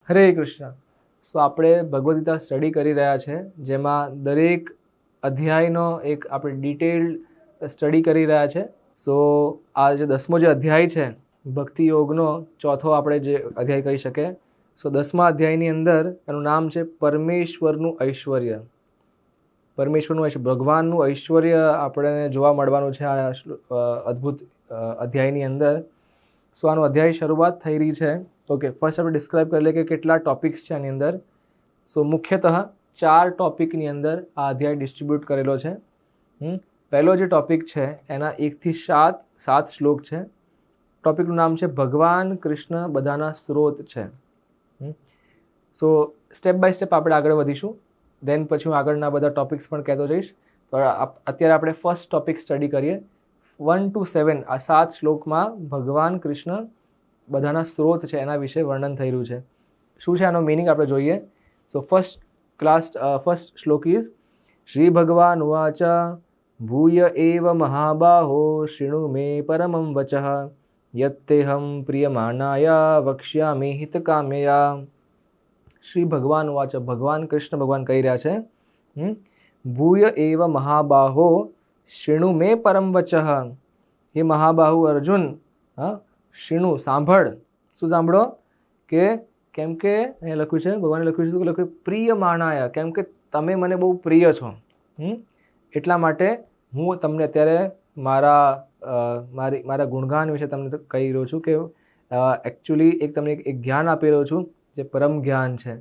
હરે કૃષ્ણ. સો આપણે ભગવદ ગીતા સ્ટડી કરી રહ્યા છે, જેમાં દરેક અધ્યાયનો એક આપણે ડિટેલ્ડ સ્ટડી કરી રહ્યા છે. સો આ જે 10મો જે અધ્યાય છે ભક્તિ યોગનો ચોથો આપણે જે અધ્યાય કહી શકીએ. સો 10મા અધ્યાયની અંદર એનું નામ છે પરમેશ્વરનું ઐશ્વર્ય. પરમેશ્વરનું ઐશ્વર્ય, ભગવાનનું ઐશ્વર્ય આપણને જોવા મળવાનું છે આ અદ્ભુત અધ્યાયની અંદર. સો આનો અધ્યાય શરૂઆત થઈ રહી છે. ઓકે, ફર્સ્ટ આપણે ડિસ્ક્રાઇબ કરી લઈએ કે કેટલા ટોપિક્સ છે આની અંદર. સો મુખ્યતઃ 4 ટોપિકની અંદર આ અધ્યાય ડિસ્ટ્રીબ્યુટ કરેલો છે. પહેલો જે ટોપિક છે એના 1 થી 7 શ્લોક છે. ટોપિકનું નામ છે ભગવાન કૃષ્ણ બધાના સ્ત્રોત છે. સો સ્ટેપ બાય સ્ટેપ આપણે આગળ વધીશું, દેન પછી હું આગળના બધા ટોપિક્સ પણ કહેતો જઈશ. તો અત્યારે આપણે ફર્સ્ટ ટોપિક સ્ટડી કરીએ. 1 to 7 આ 7 શ્લોકમાં ભગવાન કૃષ્ણ બધાના સ્ત્રોત છે એના વિશે વર્ણન થઈ રહ્યું છે. શું છે આનો મિનિંગ આપણે જોઈએ. સો ફર્સ્ટ શ્લોક ઇઝ શ્રી ભગવાન ઉવાચ ભૂય એવ મહાબાહો શૃણુ મે પરમં વચઃ યત્તેહં પ્રિયમાનાય વક્ષ્યામિ હિતકામ્યયા. શ્રી ભગવાન ઉવાચ, ભગવાન કૃષ્ણ ભગવાન કહી રહ્યા છે, ભૂય એવ મહાબાહો શૃણુ મે પરમ વચઃ. હે મહાબાહુ અર્જુન, શૃણુ સાંભળ. શું સાંભળો? કે કેમ કે અહીંયા લખ્યું છે, ભગવાને લખ્યું છે, શું લખ્યું? પ્રિય માનાયા, કેમ કે તમે મને બહુ પ્રિય છો. એટલા માટે હું તમને અત્યારે મારા ગુણગાન વિશે તમને કહી રહ્યો છું કે એકચ્યુઅલી તમને એક જ્ઞાન આપી રહ્યો છું જે પરમ જ્ઞાન છે,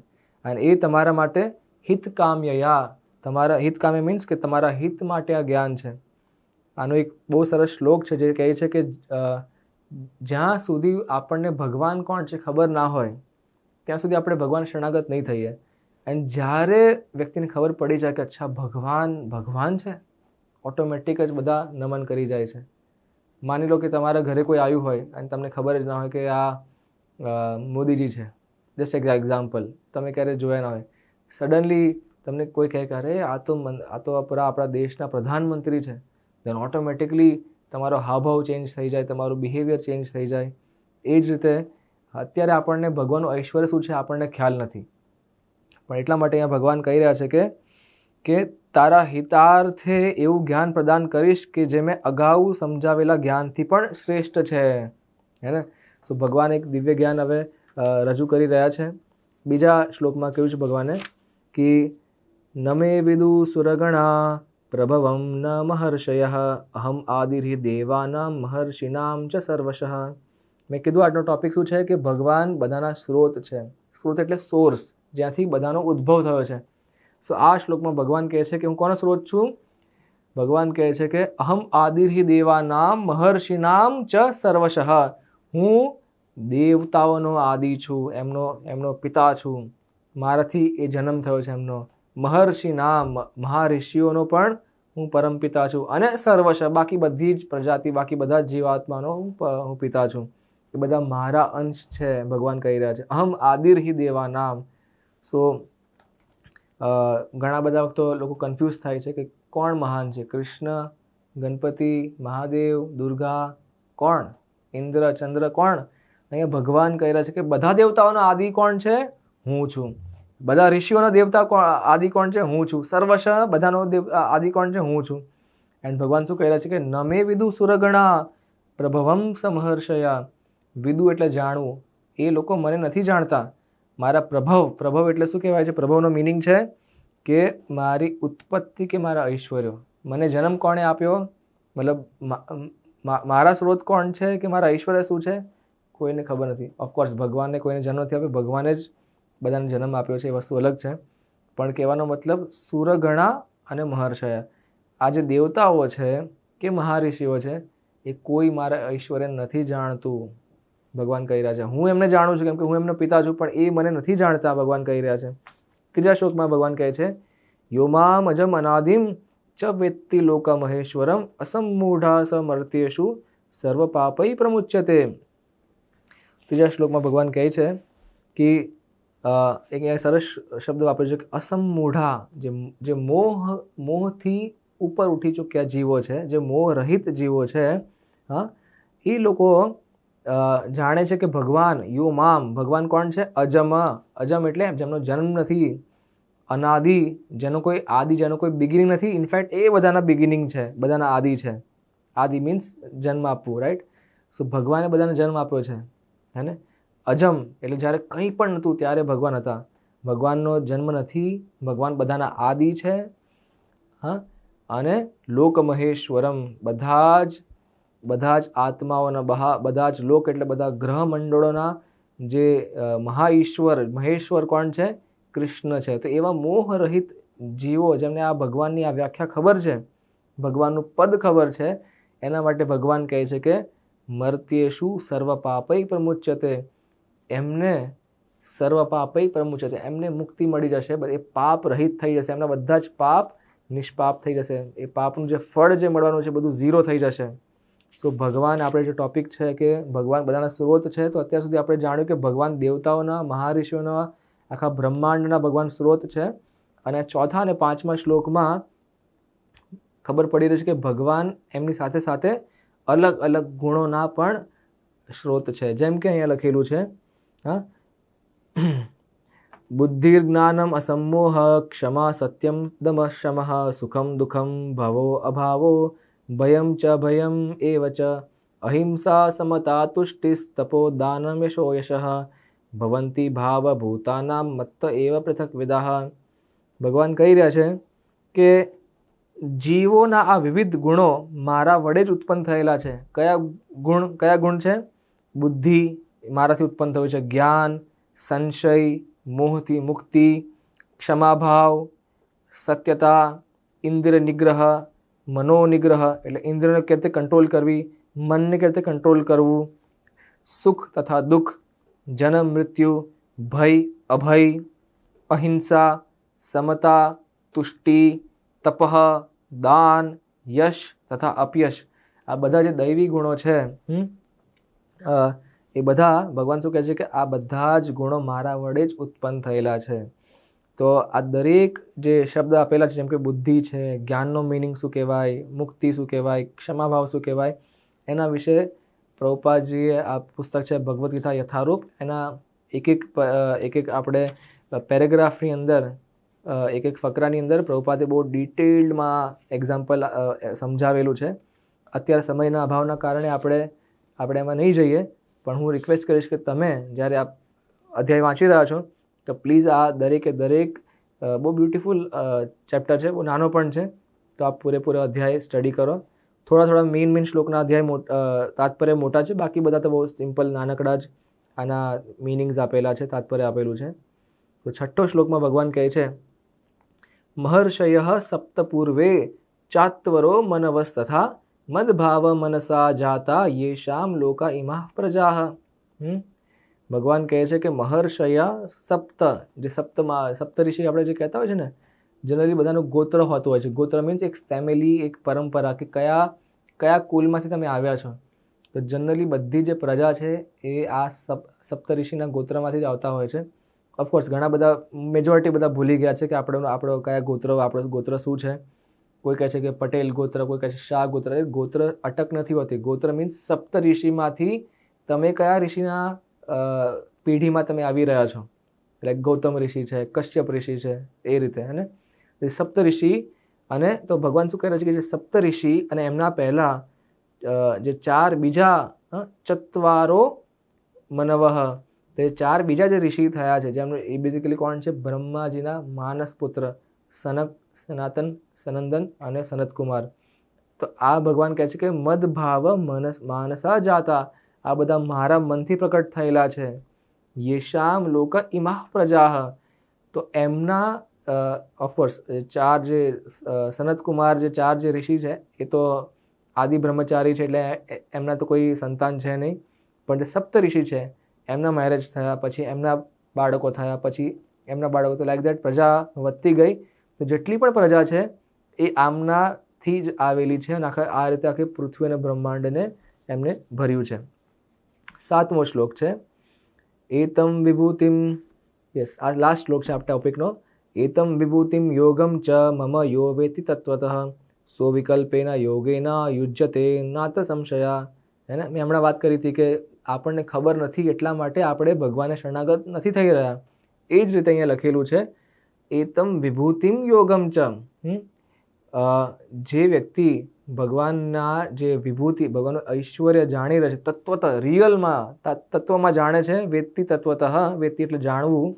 અને એ તમારા માટે હિતકામ્યયા. તમારા હિતકામ્ય મીન્સ કે તમારા હિત માટે આ જ્ઞાન છે. આનો એક બહુ સરસ શ્લોક છે જે કહે છે કે જ્યાં સુધી આપણને ભગવાન કોણ છે ખબર ના હોય ત્યાં સુધી આપણે ભગવાન શરણાગત નહીં થઈએ. અને જ્યારે વ્યક્તિને ખબર પડી જાય કે અચ્છા ભગવાન છે, ઓટોમેટિક જ બધા નમન કરી જાય છે. માની લો કે તમારા ઘરે કોઈ આવ્યું હોય અને તમને ખબર જ ના હોય કે આ મોદીજી છે, જસ્ટ એક્ઝામ્પલ, તમે ક્યારેય જોયા ના હોય. સડનલી તમને કોઈ કહે કે અરે આ તો આપણા દેશના પ્રધાનમંત્રી છે, દેન ઓટોમેટિકલી તમારો હાવભાવ ચેન્જ થઈ જાય, તમારું બિહેવિયર ચેન્જ થઈ જાય. એ જ રીતે અત્યારે આપણને ભગવાનનું ઐશ્વર્ય શું છે આપણને ખ્યાલ નથી, પણ એટલા માટે અહીંયા ભગવાન કહી રહ્યા છે કે તારા હિતાર્થે એવું જ્ઞાન પ્રદાન કરીશ કે જે મેં અગાઉ સમજાવેલા જ્ઞાનથી પણ શ્રેષ્ઠ છે. હે ને? સો ભગવાન એક દિવ્ય જ્ઞાન હવે રજૂ કરી રહ્યા છે. બીજા શ્લોકમાં કહ્યું છે ભગવાને કે નમે વિદુ સુરગણા પ્રભવમ ન મહર્ષય અહમ આદિર્હિ દેવાનામ મહર્ષિનામ ચ સર્વશઃ. મેં કીધું આજનો ટોપિક શું છે કે ભગવાન બધાના સ્ત્રોત છે. સ્ત્રોત એટલે સોર્સ, જ્યાંથી બધાનો ઉદ્ભવ થયો છે. સો આ શ્લોકમાં ભગવાન કહે છે કે હું કોનો સ્ત્રોત છું? ભગવાન કહે છે કે અહમ આદિર્હિ દેવાનામ મહર્ષિનામ ચ સર્વશઃ. હું દેવતાઓનો આદિ છું, એમનો પિતા છું. મારાથી એ જન્મ થયો છે એમનો. મહર્ષિનામ, મહાઋષિઓનો પણ હું પરમપિતા છું. અને સર્વશ, બાકી બધી જ પ્રજાતિ, બાકી બધા જ જીવાત્માનો હું પિતા છું. એ બધા મારા અંશ છે, ભગવાન કહી રહ્યા છે. અહમ આદિર્હિ દેવાનામ. સો ઘણા બધા વખતો લોકો કન્ફ્યુઝ થાય છે કે કોણ મહાન છે? કૃષ્ણ, ગણપતિ, મહાદેવ, દુર્ગા, કોણ? ઇન્દ્ર, ચંદ્ર, કોણ? અહીંયા ભગવાન કહી રહ્યા છે કે બધા દેવતાઓનો આદિ કોણ છે? હું છું. બધા ઋષિઓનો દેવતા આદિ કોણ છે? હું છું. સર્વશ બધાનો આદિ કોણ છે? હું છું. એન્ડ ભગવાન શું કહી રહ્યા છે કે નમે વિદુ સુરગણા પ્રભવમ સમહર્ષયા. વિદુ એટલે જાણવું. એ લોકો મને નથી જાણતા. મારા પ્રભવ એટલે શું કહેવાય છે? પ્રભવનો મિનિંગ છે કે મારી ઉત્પત્તિ કે મારા ઐશ્વર્યો. મને જન્મ કોણે આપ્યો? મતલબ મારા સ્ત્રોત કોણ છે કે મારા ઐશ્વર્ય શું છે? કોઈને ખબર નથી. ઓફકોર્સ ભગવાનને કોઈને જન્મ નથી આપ્યો, ભગવાને જ બધાને જન્મ આપ્યો છે, એ વસ્તુ અલગ છે. પણ કહેવાનો મતલબ સુરગણા અને મહર્ષય, આ જે દેવતાઓ છે કે મહાઋષિઓ છે, એ કોઈ મારા ઐશ્વર્ય નથી જાણતું. ભગવાન કહી રહ્યા છે હું એમને જાણું છું કેમ કે હું એમનો પિતા છું, પણ એ મને નથી જાણતા. ભગવાન કહી રહ્યા છે. ત્રીજા શ્લોકમાં ભગવાન કહે છે યોમામ અજમ અનાદિમ ચ વેત્તિ લોક મહેશ્વરમ અસમૂઢા સમર્ત્યેષુ સર્વ પાપૈ પ્રમુચ્યતે. ત્રીજા શ્લોકમાં ભગવાન કહે છે કે એક સરસ શબ્દ વાપર્યો છે કે અસમૂઢા, જે મોહથી ઉપર ઉઠી ચૂક્યા જીવો છે, જે મોહ રહિત જીવો છે, એ લોકો જાણે છે કે ભગવાન યો મામ, ભગવાન કોણ છે? અજમ. અજમ એટલે જેમનો જન્મ નથી, અનાદિ, જેનો કોઈ આદિ, જેનો કોઈ બિગિનિંગ નથી. ઇનફેક્ટ એ બધાના બિગિનિંગ છે, બધાના આદિ છે. આદિ મીન્સ જન્મ આપવું, રાઈટ? સો ભગવાને બધાને જન્મ આપ્યો છે, હે ને? અજમ એટલે જ્યારે કંઈ પણ નહોતું ત્યારે ભગવાન હતા. ભગવાનનો જન્મ નથી, ભગવાન બધાના આદિ છે. હા, અને લોક મહેશ્વરમ, બધા જ આત્માઓના, બધા જ લોક એટલે બધા ગ્રહ મંડળોના જે મહાઈશ્વર, મહેશ્વર કોણ છે? કૃષ્ણ છે. તો એવા મોહરહિત જીવો જેમને આ ભગવાનની આ વ્યાખ્યા ખબર છે, ભગવાનનું પદ ખબર છે, એના માટે ભગવાન કહે છે કે મર્ત્યેષુ સર્વ પાપૈ પ્રમુચ્યતે, એમને સર્વ પાપૈ પ્રમુચ્યતે, એમને મુક્તિ મળી જશે, એ પાપ રહિત થઈ જશે, એમના બધા જ પાપ નિષ્પાપ થઈ જશે. એ પાપનું જે ફળ જે મળવાનું છે બધું ઝીરો થઈ જશે. સો ભગવાન, આપણે જે ટોપિક છે કે ભગવાન બધાના સ્ત્રોત છે, તો અત્યાર સુધી આપણે જાણ્યું કે ભગવાન દેવતાઓના, મહારિષિઓના, આખા બ્રહ્માંડના ભગવાન સ્ત્રોત છે. અને ચોથા અને પાંચમા શ્લોકમાં ખબર પડી રહી છે કે ભગવાન એમની સાથે સાથે અલગ અલગ ગુણોના પણ સ્ત્રોત છે. જેમ કે અહીંયા લખેલું છે, હા, બુદ્ધિર જ્ઞાનમ અસમોહ, ક્ષમા સત્યમ દમ શમઃ, સુખમ દુઃખમ ભવો અભાવો, ભયમ ચ ભયમ એવ ચ, અહિંસા સમતા તુષ્ટિસ્તપો દાનમ યશો યશઃ, ભવંતી ભાવભૂતાનામ મત્ત એવ પૃથક વિદાહ. ભગવાન કહી રહ્યા છે કે જીવોના આ વિવિધ ગુણો મારા વડે જ ઉત્પન્ન થયેલા છે. કયા ગુણ છે? બુદ્ધિ મારાથી ઉત્પન્ન થયું છે, જ્ઞાન, સંશય, મોહથી મુક્તિ, ક્ષમાભાવ, સત્યતા, ઇન્દ્રિય નિગ્રહ, મનોનિગ્રહ એટલે ઇન્દ્રિયને કેવી રીતે કંટ્રોલ કરવી, મનને કેવી રીતે કંટ્રોલ કરવું, સુખ તથા દુઃખ, જન્મ મૃત્યુ, ભય અભય, અહિંસા, સમતા, તુષ્ટિ, તપઃ, દાન, યશ તથા અપયશ. આ બધા જે દૈવી ગુણો છે, એ બધા ભગવાન શું કહે છે કે આ બધા જ ગુણો મારા વડે જ ઉત્પન્ન થયેલા છે. તો આ દરેક જે શબ્દ આપેલા છે, જેમ કે બુદ્ધિ છે, જ્ઞાનનો મિનિંગ શું કહેવાય, મુક્તિ શું કહેવાય, ક્ષમાભાવ શું કહેવાય, એના વિશે પ્રભુપાદજીએ આ પુસ્તક છે ભગવદ્ ગીતા યથારૂપ, એના એક એક આપણે પેરેગ્રાફની અંદર, એક એક ફકરાની અંદર પ્રભુપાદે બહુ ડિટેલ્ડમાં એક્ઝામ્પલ સમજાવેલું છે. અત્યારે સમયના અભાવના કારણે આપણે એમાં નહીં જઈએ, પણ હું રિક્વેસ્ટ કરીશ કે તમે જ્યારે આ અધ્યાય વાંચી રહ્યા છો તો પ્લીઝ આ દરેકે દરેક બહુ બ્યુટિફુલ ચેપ્ટર છે, બહુ નાનો પણ છે, તો આપ પૂરેપૂરો અધ્યાય સ્ટડી કરો. થોડા મેઇન શ્લોકના અધ્યાય તાત્પર્ય મોટા છે, બાકી બધા તો બહુ સિમ્પલ નાનકડા જ આના મિનિંગ્સ આપેલા છે, તાત્પર્ય આપેલું છે. તો છઠ્ઠો શ્લોકમાં ભગવાન કહે છે, મહર્ષય સપ્ત પૂર્વે ચાત્વરો મનવસ્તથા મદભાવ મનસા જાતા યેષામ લોકા ઇમા પ્રજાઃ. ભગવાન કહે છે કે મહર્ષય સપ્ત, જે સપ્તઋષિ આપણે જે કહેતા હોય છે ને, જનરલી બધાનું ગોત્ર હોતું હોય છે. ગોત્ર મીન્સ એક ફેમિલી, એક પરંપરા, કે કયા કુલમાંથી તમે આવ્યા છો. તો જનરલી બધી જે પ્રજા છે એ આ સપ્તઋષિના ગોત્રમાંથી જ આવતા હોય છે. ઓફકોર્સ ઘણા બધા, મેજોરિટી બધા ભૂલી ગયા છે કે આપણો કયા ગોત્ર, આપણો ગોત્ર શું છે. કોઈ કહે છે કે પટેલ ગોત્ર, કોઈ કહે છે શાહ ગોત્ર. એ ગોત્ર અટક નથી હોતી. ગોત્ર મીન્સ સપ્તઋષિમાંથી તમે કયા ઋષિના પેઢીમાં તમે આવી રહ્યા છો. એટલે ગૌતમ ઋષિ છે, કશ્યપ ઋષિ છે, એ રીતે, હે ને? એ સપ્તઋષિ. અને તો ભગવાન શું કહે છે કે જે સપ્તઋષિ અને એમના પહેલા જે ચાર બીજા ચત્વારો મનવઃ, તે ચાર બીજા જે ઋષિ થયા છે, જેમનું એ બેઝિકલી કોણ છે? બ્રહ્માજીના માનસ પુત્ર સનક, સનાતન, સનંદન અને સનતકુમાર. તો આ ભગવાન કહે છે કે મદભાવ માનસા જાતા, આ બધા મારા મનથી પ્રકટ થયેલા છે. યેષામ લોક ઇમા પ્રજાઃ, તો એમના ઓફકોર્સ ચાર જે સનતકુમાર, જે ચાર જે ઋષિ છે એ તો આદિ બ્રહ્મચારી છે, એટલે એમના તો કોઈ સંતાન છે નહીં. પણ જે સપ્ત ઋષિ છે એમના મેરેજ થયા, પછી એમના બાળકો થયા, પછી એમના બાળકો, તો લાઈક દેટ પ્રજા વધતી ગઈ. તો જેટલી પણ પ્રજા છે એ આમનાથી જ આવેલી છે, અને આ રીતે આખી પૃથ્વી અને બ્રહ્માંડને એમને ભર્યું છે. 7મો શ્લોક છે, એતમ વિભૂતિમ, યસ, આ લાસ્ટ શ્લોક છે આપણા ટોપિકનો. એતમ વિભૂતિમ યોગમ ચ મમ યો વેતિ તત્વતઃ સો વિકલ્પેન યોગેન યુજ્યતે નાત સંશયા. હે ને? મેં હમણાં વાત કરી હતી કે આપણને ખબર નથી એટલા માટે આપણે ભગવાનને શરણાગત નથી થઈ રહ્યા. એ જ રીતે અહીંયા લખેલું છે એતમ વિભૂતિમ યોગમ ચ. જે વ્યક્તિ ભગવાનના જે વિભૂતિ ભગવાનનું ઐશ્વર્ય જાણી રહે છે, તત્વત રિયલમાં તત્વમાં જાણે છે, વેત્તિ તત્વતઃ, વેત્તિ એટલે જાણવું,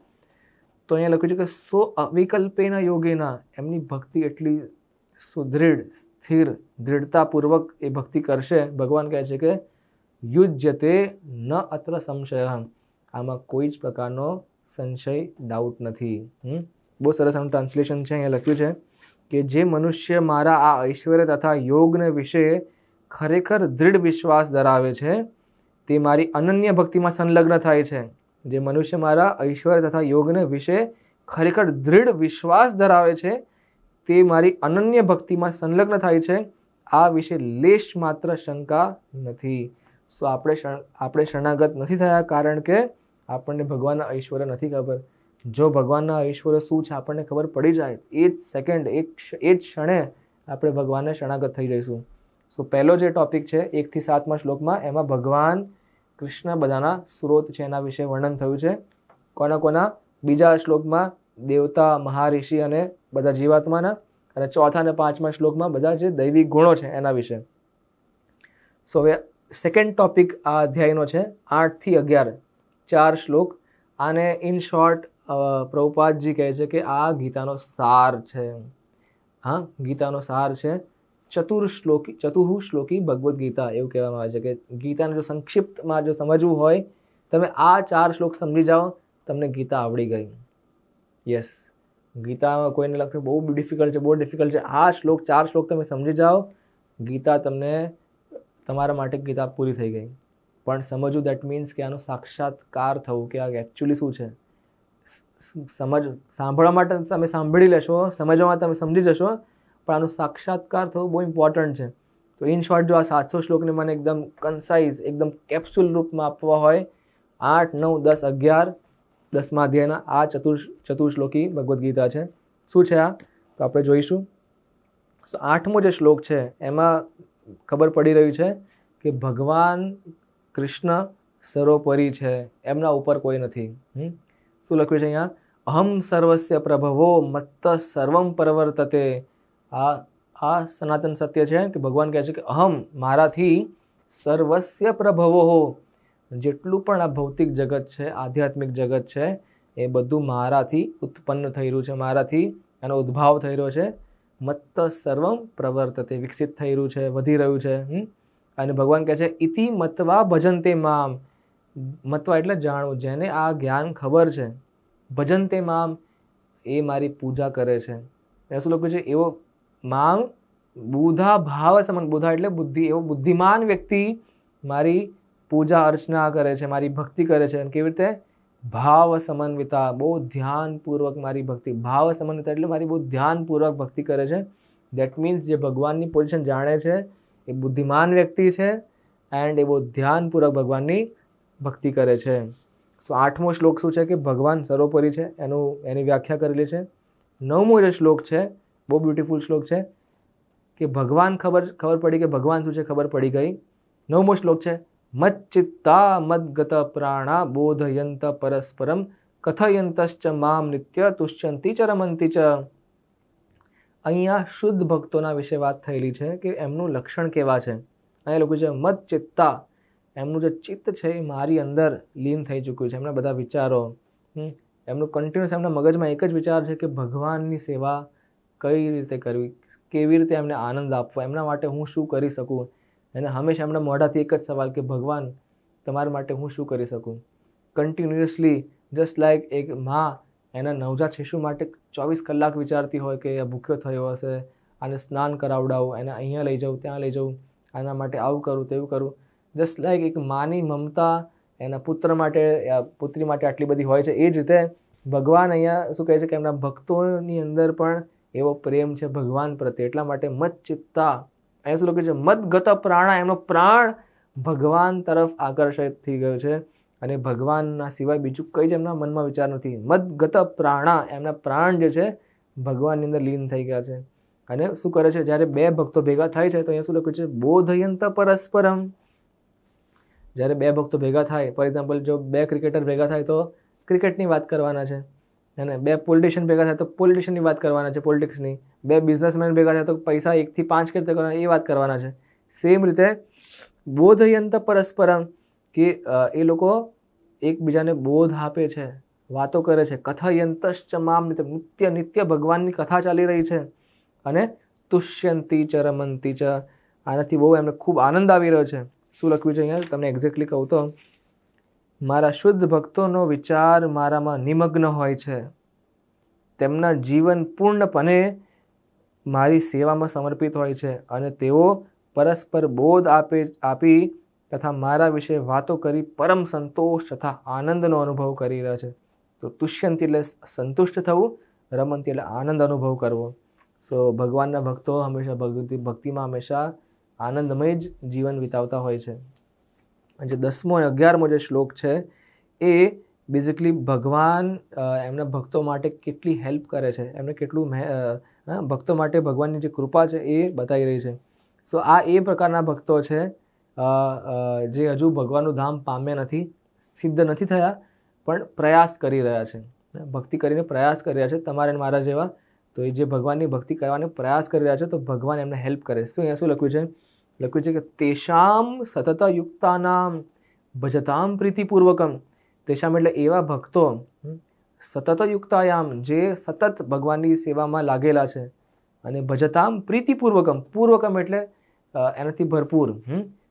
તો અહીંયા લખ્યું છે કે સો અવિકલ્પેના યોગેના, એમની ભક્તિ એટલી સુદૃઢ, સ્થિર, દૃઢતાપૂર્વક એ ભક્તિ કરશે. ભગવાન કહે છે કે યુજ્યતે ન અત્ર સંશય, આમાં કોઈ જ પ્રકારનો સંશય, ડાઉટ નથી. બહુ સરસ આનું ટ્રાન્સલેશન છે. અહીંયા લખ્યું છે કે જે મનુષ્ય મારા આ ઐશ્વર્ય તથા યોગને વિશે ખરેખર દૃઢ વિશ્વાસ ધરાવે છે તે મારી અનન્ય ભક્તિમાં સંલગ્ન થાય છે. જે મનુષ્ય મારા ઐશ્વર્ય તથા યોગને વિશે ખરેખર દૃઢ વિશ્વાસ ધરાવે છે તે મારી અનન્ય ભક્તિમાં સંલગ્ન થાય છે, આ વિશે લેશ માત્ર શંકા નથી. સો આપણે શરણાગત નથી થયા કારણ કે આપણને ભગવાનના ઐશ્વર્ય નથી ખબર. જો ભગવાનના ઐશ્વર્ય શું છે આપણને ખબર પડી જાય, એ જ સેકન્ડ, એ જ ક્ષણે આપણે ભગવાનને શરણાગત થઈ જઈશું. સો પહેલો જે ટોપિક છે 1 થી 7મા શ્લોકમાં, એમાં ભગવાન કૃષ્ણ બધાના સ્ત્રોત છે એના વિશે વર્ણન થયું છે. કોના કોના? બીજા શ્લોકમાં દેવતા, મહારિષિ અને બધા જીવાત્માના, અને ચોથા અને 5મા શ્લોકમાં બધા જે દૈવિક ગુણો છે એના વિશે. સો હવે સેકન્ડ ટોપિક આ અધ્યાયનો છે 8 થી 11, 4 શ્લોક. આને ઇન શોર્ટ પ્રભુપાદજી કહે છે કે આ ગીતાનો સાર છે. હા, ગીતાનો સાર છે. ચતુઃ શ્લોકી ભગવદ્ ગીતા એવું કહેવામાં આવે છે કે ગીતાને જો સંક્ષિપ્તમાં જો સમજવું હોય, તમે આ 4 શ્લોક સમજી જાઓ, તમને ગીતા આવડી ગઈ. યસ, ગીતામાં કોઈને લાગતું બહુ ડિફિકલ્ટ છે, બહુ ડિફિકલ્ટ છે, આ શ્લોક 4 શ્લોક તમે સમજી જાઓ, ગીતા તમને, તમારા માટે ગીતા પૂરી થઈ ગઈ. પણ સમજવું દેટ મીન્સ કે આનો સાક્ષાત્કાર થવું, કે આ એકચ્યુઅલી શું છે. સાંભળવા માટે તમે સાંભળી લેશો, સમજવામાં તમે સમજી જશો, પણ આનું સાક્ષાત્કાર થવું બહુ ઇમ્પોર્ટન્ટ છે. તો ઇન શોર્ટ જો આ 700 શ્લોકને મને એકદમ કન્સાઇઝ, એકદમ કેપ્સ્યુલ રૂપમાં આપવા હોય, 8, 9, 10, 11, 10મા અધ્યાયના આ ચતુશ્લોકી ભગવદ્ ગીતા છે. શું છે આ? તો આપણે જોઈશું. 8મો જે શ્લોક છે એમાં ખબર પડી રહ્યું છે કે ભગવાન કૃષ્ણ સર્વોપરી છે, એમના ઉપર કોઈ નથી. શું લખ્યું છે અહીંયા? અહમ સર્વસ્ય પ્રભવો મત્ત સર્વમ પ્રવર્તતે. આ સનાતન સત્ય છે કે ભગવાન કહે છે કે અહમ, મારાથી, સર્વસ્ય પ્રભવો, જેટલું પણ આ ભૌતિક જગત છે, આધ્યાત્મિક જગત છે, એ બધું મારાથી ઉત્પન્ન થઈ રહ્યું છે, મારાથી એનો ઉદ્ભાવ થઈ રહ્યો છે. મત્ત સર્વમ પ્રવર્તતે, વિકસિત થઈ રહ્યું છે, વધી રહ્યું છે. અને ભગવાન કહે છે ઇતિ મત્વા ભજન્તે મામ. મત્વા એટલે જાણવું, જેને આ જ્ઞાન ખબર છે. ભજન્તે મામ, એ મારી પૂજા કરે છે. શું લખ્યું છે? એવો મામ બુધા ભાવ સમન, બુધા એટલે બુદ્ધિ, એવો બુદ્ધિમાન વ્યક્તિ મારી પૂજા અર્ચના કરે છે, મારી ભક્તિ કરે છે. અને કેવી રીતે? ભાવ સમન્વિતા, બહુ ધ્યાનપૂર્વક મારી ભક્તિ. ભાવ સમન્વિતા એટલે મારી બહુ ધ્યાનપૂર્વક ભક્તિ કરે છે. દેટ મીન્સ જે ભગવાનની પોઝિશન જાણે છે એ બુદ્ધિમાન વ્યક્તિ છે, એન્ડ એ બહુ ધ્યાનપૂર્વક ભગવાનની ભક્તિ કરે છે. સો 8મો શ્લોક શું છે કે ભગવાન સર્વોપરી છે, એની વ્યાખ્યા કરેલી છે. 9મો જે શ્લોક છે બહુ બ્યુટીફુલ શ્લોક છે કે ભગવાન ખબર પડી કે ભગવાન શું છે ખબર પડી ગઈ. 9મો શ્લોક છે મચ્ચિત્તા મદગત પ્રાણા બોધયંત પરસ્પરમ કથયંતશ્ચ મામ નિત્ય તુષ્યંતિ ચ રમંતિ ચ. અહીંયા શુદ્ધ ભક્તોના વિશે વાત થયેલી છે કે એમનું લક્ષણ કેવા છે. અહીંયા લખ્યું છે મચ્ચિત્તા, એમનું જે ચિત્ત છે એ મારી અંદર લીન થઈ ચૂક્યું છે. એમના બધા વિચારો, એમનું કન્ટિન્યુઅસ એમના મગજમાં એક જ વિચાર છે કે ભગવાનની સેવા કઈ રીતે કરવી, કેવી રીતે એમને આનંદ આપવો, એમના માટે હું શું કરી શકું. અને હંમેશા એમના મોઢાથી એક જ સવાલ કે ભગવાન તમારા માટે હું શું કરી શકું. કન્ટિન્યુઅસલી જસ્ટ લાઈક એક માં એના નવજાત શિશુ માટે 24 કલાક વિચારતી હોય કે ભૂખ્યો થયો હશે, આને સ્નાન કરાવડાવું, એને અહીંયા લઈ જાઉં, ત્યાં લઈ જાઉં, આના માટે આવું કરું, તેવું કરું. જસ્ટ લાઈક એક માની મમતા એના પુત્ર માટે, પુત્રી માટે આટલી બધી હોય છે. એ જ રીતે ભગવાન અહીંયા શું કહે છે કે એમના ભક્તોની અંદર પણ એવો પ્રેમ છે ભગવાન પ્રત્યે. એટલા માટે મચ્ચિત્તા, અહીંયા શું લખ્યું છે મદગત પ્રાણા, એમનો પ્રાણ ભગવાન તરફ આકર્ષિત થઈ ગયો છે અને ભગવાનના સિવાય બીજું કંઈ જ એમના મનમાં વિચાર નથી. મદગત પ્રાણા, એમના પ્રાણ જે છે ભગવાનની અંદર લીન થઈ ગયા છે. અને શું કરે છે જ્યારે બે ભક્તો ભેગા થાય છે તો અહીંયા શું લખ્યું છે બોધયંત પરસ્પરમ, જ્યારે બે ભક્તો ભેગા થાય, ફોર એક્ઝામ્પલ જો બે ક્રિકેટર ભેગા થાય તો ક્રિકેટની વાત કરવાના છે, અને બે પોલિટિશિયન ભેગા થાય તો પોલિટિશિયનની વાત કરવાના છે, પોલિટિક્સની. બે બિઝનેસમેન ભેગા થાય તો પૈસા 1 થી 5 કેવી રીતે કરવાના એ વાત કરવાના છે. સેમ રીતે બોધયંત પરસ્પરમ, કે એ લોકો એકબીજાને બોધ આપે છે, વાતો કરે છે. કથયંતશ્ચ મામ નિત્ય નિત્ય ભગવાનની કથા ચાલી રહી છે. અને તુષ્યંતી ચ રમંતી ચ, આનાથી બહુ એમને ખૂબ આનંદ આવી રહ્યો છે. શું લખ્યું છે અહીંયા તમને એક્ઝેક્ટલી કહું તો, મારા શુદ્ધ ભક્તોનો વિચાર મારામાં નિમગ્ન હોય છે, તેમના જીવન પૂર્ણપણે મારી સેવામાં સમર્પિત હોય છે, અને તેઓ પરસ્પર બોધ આપી તથા મારા વિશે વાતો કરી પરમ સંતોષ તથા આનંદનો અનુભવ કરી રહ્યા છે. તો તુષ્યંતી એટલે સંતુષ્ટ થવું, રમંતી એટલે આનંદ અનુભવ કરવો. સો ભગવાનના ભક્તો હંમેશા ભક્તિમાં હંમેશા આનંદમય જ જીવન વિતાવતા હોય છે. જે 10મો અને 11મો જે શ્લોક છે એ બેઝિકલી ભગવાન એમના ભક્તો માટે કેટલી હેલ્પ કરે છે, એમને કેટલું ભક્તો માટે ભગવાનની જે કૃપા છે એ બતાવી રહી છે. સો આ એ પ્રકારના ભક્તો છે જે હજુ ભગવાનનું ધામ પામ્યા નથી, સિદ્ધ નથી થયા, પણ પ્રયાસ કરી રહ્યા છે, ભક્તિ કરીને પ્રયાસ કરી રહ્યા છે, તમારે મારા જેવા. તો એ જે ભગવાનની ભક્તિ કરવાનો પ્રયાસ કરી રહ્યા છે તો ભગવાન એમને હેલ્પ કરે. શું અહીંયા શું લખ્યું છે? લખ્યું છે કે તેષામ સતત યુક્તાનામ ભજતામ પ્રીતિપૂર્વકમ. તેષામ એટલે એવા ભક્તો, સતત યુક્તાયામ જે સતત ભગવાનની સેવામાં લાગેલા છે, અને ભજતામ પ્રીતિપૂર્વકમ, પૂર્વકમ એટલે એનાથી ભરપૂર.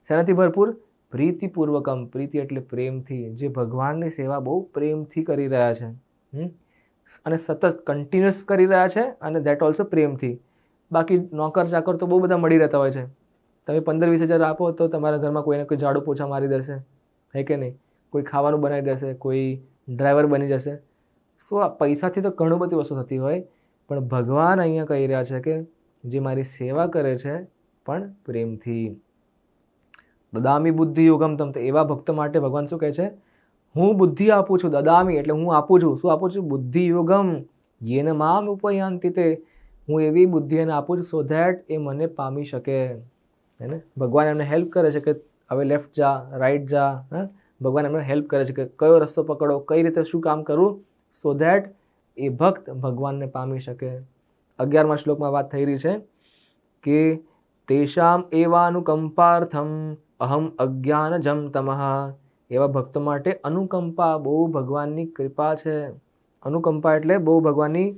શેનાથી ભરપૂર? પ્રીતિપૂર્વકમ. પ્રીતિ એટલે પ્રેમથી, જે ભગવાનની સેવા બહુ પ્રેમથી કરી રહ્યા છે, અને સતત કન્ટિન્યુઅસ કરી રહ્યા છે, અને દેટ ઓલ્સો પ્રેમથી. બાકી નોકર ચાકર તો બહુ બધા મળી રહેતા હોય છે. તમે 15-20 હજાર આપો તો તમારા ઘરમાં કોઈને કોઈ ઝાડુ પોછા મારી દેશે, હે કે નહીં? કોઈ ખાવાનું બનાવી દેશે, કોઈ ડ્રાઈવર બની જશે. સો આ પૈસાથી તો ઘણું બધી વસ્તુ થતી હોય, પણ ભગવાન અહીંયા કહી રહ્યા છે કે જે મારી સેવા કરે છે પણ પ્રેમથી. દદામી બુદ્ધિ યોગમ તમ, તો એવા ભક્તો માટે ભગવાન શું કહે છે? હું બુદ્ધિ આપું છું. દદામી એટલે હું આપું છું. શું આપું છું? બુદ્ધિ યોગમ યેન મામ ઉપયાન્તિ તે. હું એવી બુદ્ધિ એને આપું છું સો ધેટ એ મને પામી શકે. હે ને? ભગવાન એમને હેલ્પ કરે છે કે હવે લેફ્ટ જા, રાઈટ જા. ભગવાન એમને હેલ્પ કરે છે કે કયો રસ્તો પકડો, કઈ રીતે શું કામ કરવું, સો ધેટ એ ભક્ત ભગવાનને પામી શકે. 11મા શ્લોકમાં વાત થઈ રહી છે કે તેષામ એવાનુકંપાર્થમ અહમ અજ્ઞાનજમ તમઃ. એવા ભક્તો માટે અનુકંપા, બહુ ભગવાનની કૃપા છે. અનુકંપા એટલે બહુ ભગવાનની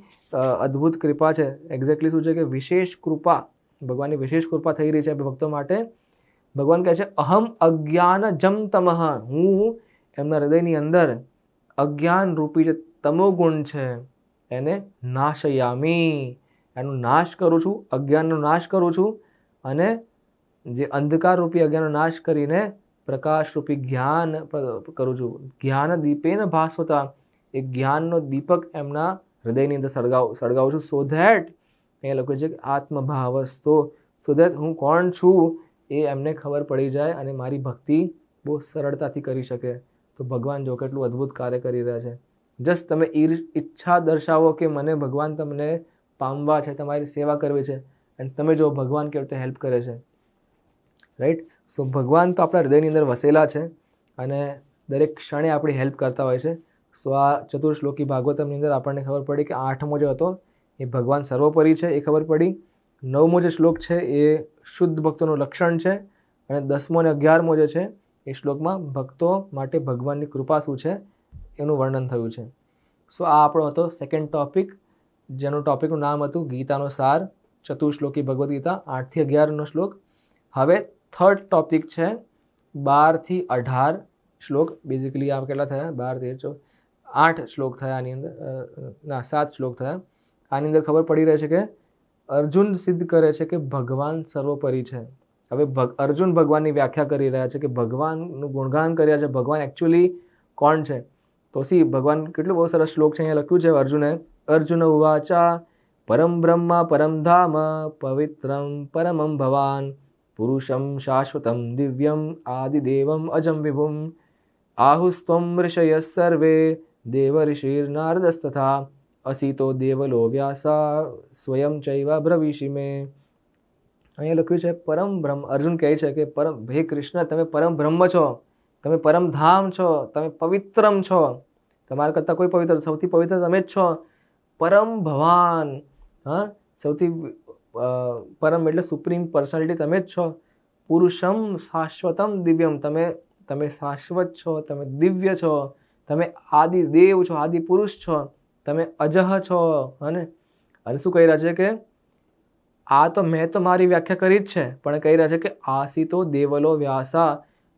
અદ્ભુત કૃપા છે. એક્ઝેક્ટલી શું છે કે વિશેષ કૃપા, ભગવાનની વિશેષ કૃપા થઈ રહી છે ભક્તો માટે. ભગવાન કહે છે અહમ અજ્ઞાનજમ તમઃ, હું એમના હૃદયની અંદર અજ્ઞાન રૂપી જે તમો ગુણ છે એને નાશયામી, એનો નાશ કરું છું, અજ્ઞાનનો નાશ કરું છું, અને જે અંધકાર રૂપી અજ્ઞાનનો નાશ કરીને પ્રકાશ રૂપી જ્ઞાન કરું છું. જ્ઞાન દીપેન ભાસ્વતા, એ જ્ઞાનનો દીપક એમના હૃદયની અંદર સળગાવું છું. સો ધેટ એ લખ્યું છે કે આત્મભાવસ્તો, સો ધેટ હું કોણ છું એ એમને ખબર પડી જાય અને મારી ભક્તિ બહુ સરળતાથી કરી શકે. તો ભગવાન જો કેટલું અદ્ભુત કાર્ય કરી રહ્યા છે. જસ્ટ તમે ઈચ્છા દર્શાવો કે મને ભગવાન તમને પામવા છે, તમારી સેવા કરવી છે, અને તમે જો ભગવાન કેવી રીતે હેલ્પ કરે છે. રાઈટ? સો ભગવાન તો આપણા હૃદયની અંદર વસેલા છે અને દરેક ક્ષણે આપણી હેલ્પ કરતા હોય છે. સો આ ચતુર્શ્લોકી ભાગવતમની અંદર આપણને ખબર પડી કે 8મો જે હતો એ ભગવાન સર્વોપરી છે એ ખબર પડી. 9મો જે શ્લોક છે એ શુદ્ધ ભક્તોનું લક્ષણ છે, અને 10મો અને 11મો જે છે એ શ્લોકમાં ભક્તો માટે ભગવાનની કૃપા શું છે એનું વર્ણન થયું છે. સો આ આપણો હતો સેકન્ડ ટોપિક, જેનું ટોપિકનું નામ હતું ગીતાનો સાર, ચતુર્શ્લોકી ભગવદ્ ગીતા 8 થી 11નો શ્લોક. હવે થર્ડ ટોપિક છે 12 થી 18 શ્લોક. બેઝિકલી આ કેટલા થયા? 12, 13, 8 શ્લોક થયા આની અંદર, ના 7 શ્લોક થયા. આની અંદર ખબર પડી રહે છે કે અર્જુન સિદ્ધ કરે છે કે ભગવાન સર્વોપરી છે. હવે અર્જુન ભગવાનની વ્યાખ્યા કરી રહ્યા છે કે ભગવાનનું ગુણગાન કર્યા છે, ભગવાન એકચ્યુઅલી કોણ છે. તો ભગવાન કેટલું બહુ સરસ શ્લોક છે અહીંયા લખ્યું છે અર્જુને. અર્જુન ઉવાચા પરમ બ્રહ્મ પરમ ધામ પવિત્રમ પરમમ ભવાન પુરુષમ શાશ્વતમ દિવ્યમ આદિદેવમ અજમ વિભુમ આહુસ્ત્વમ ઋષયઃ સર્વે દેવ ઋષિર નારદસ્તથા અસિતો દેવલો વ્યાસા સ્વયં ચૈવ બ્રવીષિ મે. અહીંયા લખ્યું છે પરમ બ્રહ્મ. અર્જુન કહે છે કે હે કૃષ્ણ તમે પરમ બ્રહ્મ છો, તમે પરમધામ છો, તમે પવિત્રમ છો, તમારા કરતાં કોઈ પવિત્ર, સૌથી પવિત્ર તમે જ છો. પરમ ભવાન, હા, સૌથી પરમ એટલે સુપ્રીમ પર્સનાલિટી તમે જ છો. પુરુષમ શાશ્વતમ દિવ્યમ, તમે શાશ્વત છો, તમે દિવ્ય છો, તમે આદિ દેવ છો, આદિ પુરુષ છો, તમે અજહ છો. અને શું કહી રહ્યા છે કે આ તો મેં તો મારી વ્યાખ્યા કરી જ છે, પણ કહી રહ્યા છે કે આસિતો દેવલો વ્યાસા,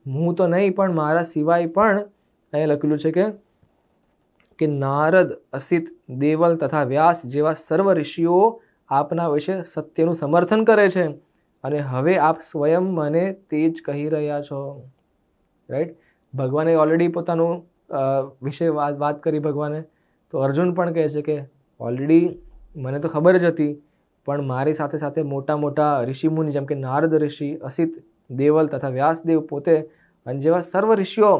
હું તો નહીં પણ મારા સિવાય પણ અહીંયા લખેલું છે કે નારદ, અસિત, દેવલ તથા વ્યાસ જેવા સર્વ ઋષિઓ આપના વિશે સત્યનું સમર્થન કરે છે, અને હવે આપ સ્વયં મને તે જ કહી રહ્યા છો. રાઈટ? ભગવાને ઓલરેડી પોતાનું વિશે વાત કરી ભગવાને, તો અર્જુન પણ કહે છે કે ઓલરેડી મને તો ખબર જ હતી, પણ મારી સાથે સાથે મોટા મોટા ઋષિમુનિ જેમ કે નારદ ઋષિ, અસિત, દેવલ તથા વ્યાસદેવ પોતે અને જેવા સર્વ ઋષિઓ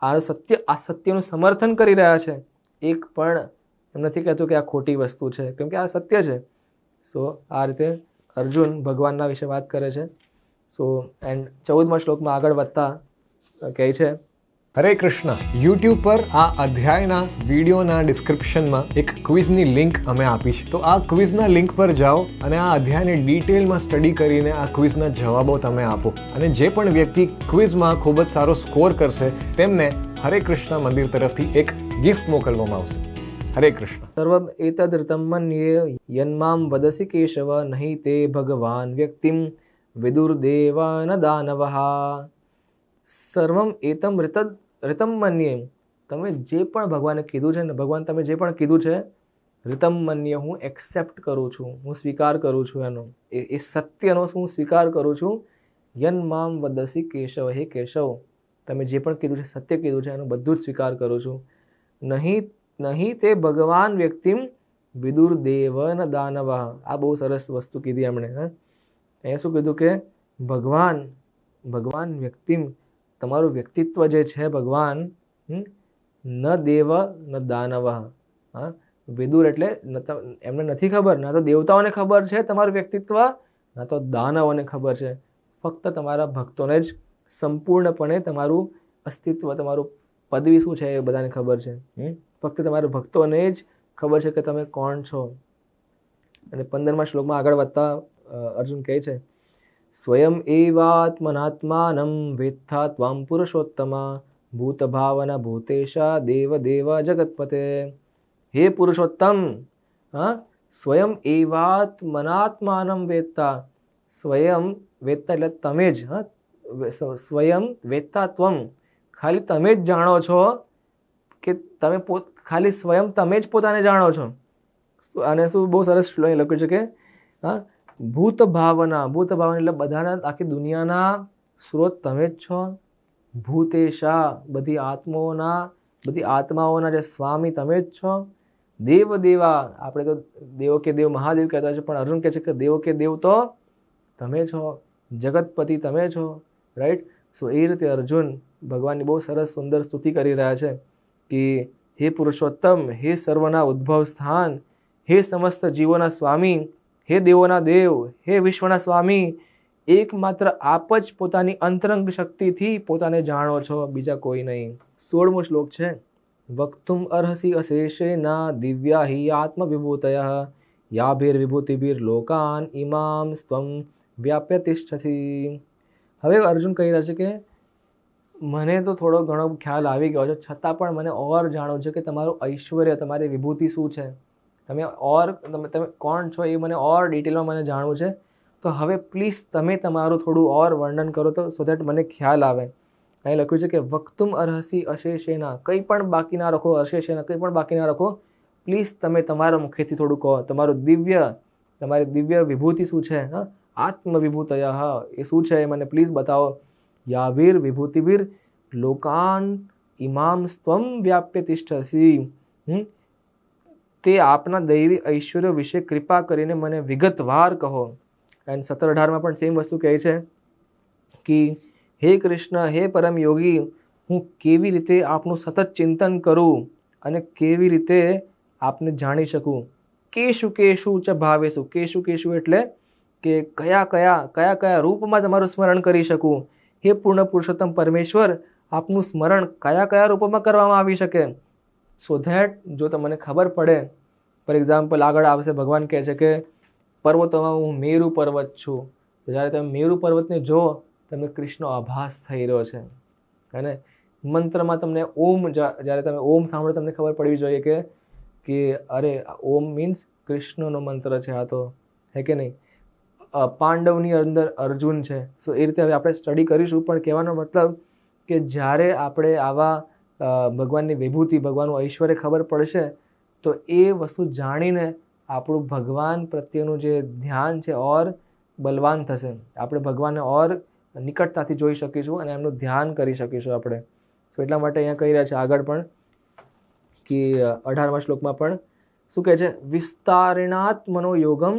આ સત્યનું સમર્થન કરી રહ્યા છે. એક પણ એમ નથી કહેતું કે આ ખોટી વસ્તુ છે, કેમ કે આ સત્ય છે. સો આ રીતે અર્જુન ભગવાનના વિશે વાત કરે છે. સો એન્ડ 14મા શ્લોકમાં આગળ વધતા કહે છે, હરે કૃષ્ણ. યુટ્યુબ પર આ અધ્યાયના વિડીયોના ડિસ્ક્રિપ્શનમાં એક ક્વિઝની લિંક અમે આપી છે. તો આ ક્વિઝના લિંક પર જાઓ અને આ અધ્યાયને ડિટેલમાં સ્ટડી કરીને આ ક્વિઝના જવાબો તમે આપો. અને જે પણ વ્યક્તિ ક્વિઝમાં ખૂબ જ સારો સ્કોર કરશે તેમને હરે કૃષ્ણ મંદિર તરફથી એક ગિફ્ટ મોકલવામાં આવશે. હરે કૃષ્ણ. સર્વમ એતદ ઋતમ મન્યે યન્મામ વદસી કેશવ નહીં તે ભગવાન વ્યક્તિમ વિદુર્દેવા ન દાનવઃ. સર્વમ એતમ ઋતમ મન્યે, તમે જે પણ ભગવાને કીધું છે ને, ભગવાન તમે જે પણ કીધું છે, ઋતમ મન્યે, હું એક્સેપ્ટ કરું છું, હું સ્વીકાર કરું છું, એનો એ સત્યનો હું સ્વીકાર કરું છું. યન્મામ વદસી કેશવ, હે કેશવ તમે જે પણ કીધું છે, સત્ય કીધું છે, એનું બધું જ સ્વીકાર કરું છું. નહીં તે ભગવાન વ્યક્તિમ વિદુર દેવ ન દાનવ. આ બહુ સરસ વસ્તુ કીધી એમણે. અહીંયા શું કીધું કે ભગવાન વ્યક્તિમ, તમારું વ્યક્તિત્વ જે છે ભગવાન, ન દેવ ન દાનવ. હા, વિદુર એટલે એમને નથી ખબર, ના તો દેવતાઓને ખબર છે તમારું વ્યક્તિત્વ, ના તો દાનવોને ખબર છે. ફક્ત તમારા ભક્તોને જ સંપૂર્ણપણે તમારું અસ્તિત્વ, તમારું પદવી શું છે એ બધાને ખબર છે. ફક્ત તમારા ભક્તોને જ ખબર છે કે તમે કોણ છો. અને 15મા શ્લોકમાં આગળ વધતા અર્જુન કહે છે, સ્વયં એવાત્મનાત્માનં વેત્થા ત્વામ પુરુષોત્તમા ભૂતભાવના ભૂતેશા દેવ દેવ જગતપતે. હે પુરુષોત્તમ, હા, સ્વયં એવાત્મનાત્માનં વેત્તા, સ્વયં વેત્તા એટલે તમે જ, હા, સ્વયં વેત્તા ત્વમ, ખાલી તમે જ જાણો છો કે તમે ખાલી સ્વયં તમે જ પોતાને જાણો છો. અને શું બહુ સરસ લખ્યું છે કે હા, ભૂત ભાવના એટલે બધાના, આખી દુનિયાના સ્ત્રોત તમે જ છો. ભૂતેશા, બધી આત્માઓના જે સ્વામી તમે જ છો. દેવ દેવા, આપણે તો દેવો કે દેવ મહાદેવ કહેતા છે, પણ અર્જુન કહે છે કે દેવો કે દેવ તો તમે છો, જગતપતિ તમે છો. રાઈટ? સો એ રીતે અર્જુન ભગવાનની બહુ સરસ સુંદર સ્તુતિ કરી રહ્યા છે કે હે પુરુષોત્તમ, હે સર્વના ઉદ્ભવ સ્થાન, હે સમસ્ત જીવોના સ્વામી, હે દેવોના દેવ, હે વિશ્વના સ્વામી, એકમાત્ર આપ જ પોતાની અંતરંગ શક્તિથી પોતાને જાણો છો, બીજા કોઈ નહીં. 16મો શ્લોક છે, વક્તુમ અર્હસી અશેષેના દિવ્યા હિ આત્મવિભૂતયઃ યાભિર્વિભૂતિભિર લોકાન ઇમામ સ્ત્વમ વ્યાપ્ય તિષ્ઠસી. હવે અર્જુન કહી રહ્યા છે કે મને તો થોડો ઘણો ખ્યાલ આવી ગયો છે, છતાં પણ મને ઓર જાણવું છે કે તમારું ઐશ્વર્ય, તમારી વિભૂતિ શું છે, તમે કોણ છો એ મને ઓર ડિટેલમાં મને જાણવું છે. તો હવે પ્લીઝ તમે તમારું થોડું ઓર વર્ણન કરો તો સો દેટ મને ખ્યાલ આવે. અહીં લખ્યું છે કે વક્તુમ અર્હસી અશેષેના, કંઈ પણ બાકી ના રાખો, અશેષેના કંઈ પણ બાકી ના રાખો, પ્લીઝ તમે તમારા મુખેથી થોડું કહો, તમારી દિવ્ય વિભૂતિ શું છે, હા, આત્મવિભૂતય, હા, એ શું છે એ મને પ્લીઝ બતાવો. યાવીર વિભૂતિભીર લોકાન ઇમામ સ્ત્વમ વ્યાપ્ય તિષ્ઠસી. તે આપના દૈવી ઐશ્વર્ય વિશે કૃપા કરીને મને વિગતવાર કહો. એન્ડ 17-18માં પણ સેમ વસ્તુ કહે છે કે હે કૃષ્ણ, હે પરમ યોગી, હું કેવી રીતે આપનું સતત ચિંતન કરું અને કેવી રીતે આપને જાણી શકું. કેશુ કેશુ ચ ભાવેશુ, કેશુ એટલે કે કયા રૂપમાં તમારું સ્મરણ કરી શકું. હે પૂર્ણ પુરુષોત્તમ પરમેશ્વર, આપનું સ્મરણ કયા કયા રૂપોમાં કરવામાં આવી શકે, સો ધેટ જો તમને ખબર પડે. ફોર એક્ઝામ્પલ આગળ આવશે, ભગવાન કહે છે કે પર્વતોમાં હું મેરુ પર્વત છું. તો જ્યારે તમે મેરુ પર્વતને જુઓ તમને કૃષ્ણનો આભાસ થઈ રહ્યો છે. અને મંત્રમાં તમને ઓમ, જ્યારે તમે ઓમ સાંભળો તમને ખબર પડવી જોઈએ કે અરે ઓમ મીન્સ કૃષ્ણનો મંત્ર છે આ તો, હે કે નહીં. પાંડવની અંદર અર્જુન છે. સો એ રીતે હવે આપણે સ્ટડી કરીશું. પણ કહેવાનો મતલબ કે જ્યારે આપણે આવા ભગવાનની વિભૂતિ, ભગવાનનું ઐશ્વર્ય ખબર પડશે તો એ વસ્તુ જાણીને આપણું ભગવાન પ્રત્યેનું જે ધ્યાન છે ઓર બલવાન થશે. આપણે ભગવાનને ઓર નિકટતાથી જોઈ શકીશું અને એમનું ધ્યાન કરી શકીશું આપણે. સો એટલા માટે અહીંયા કહી રહ્યા છે આગળ પણ કે 18મા શ્લોકમાં પણ શું કહે છે, વિસ્તારિણાત્મનો યોગમ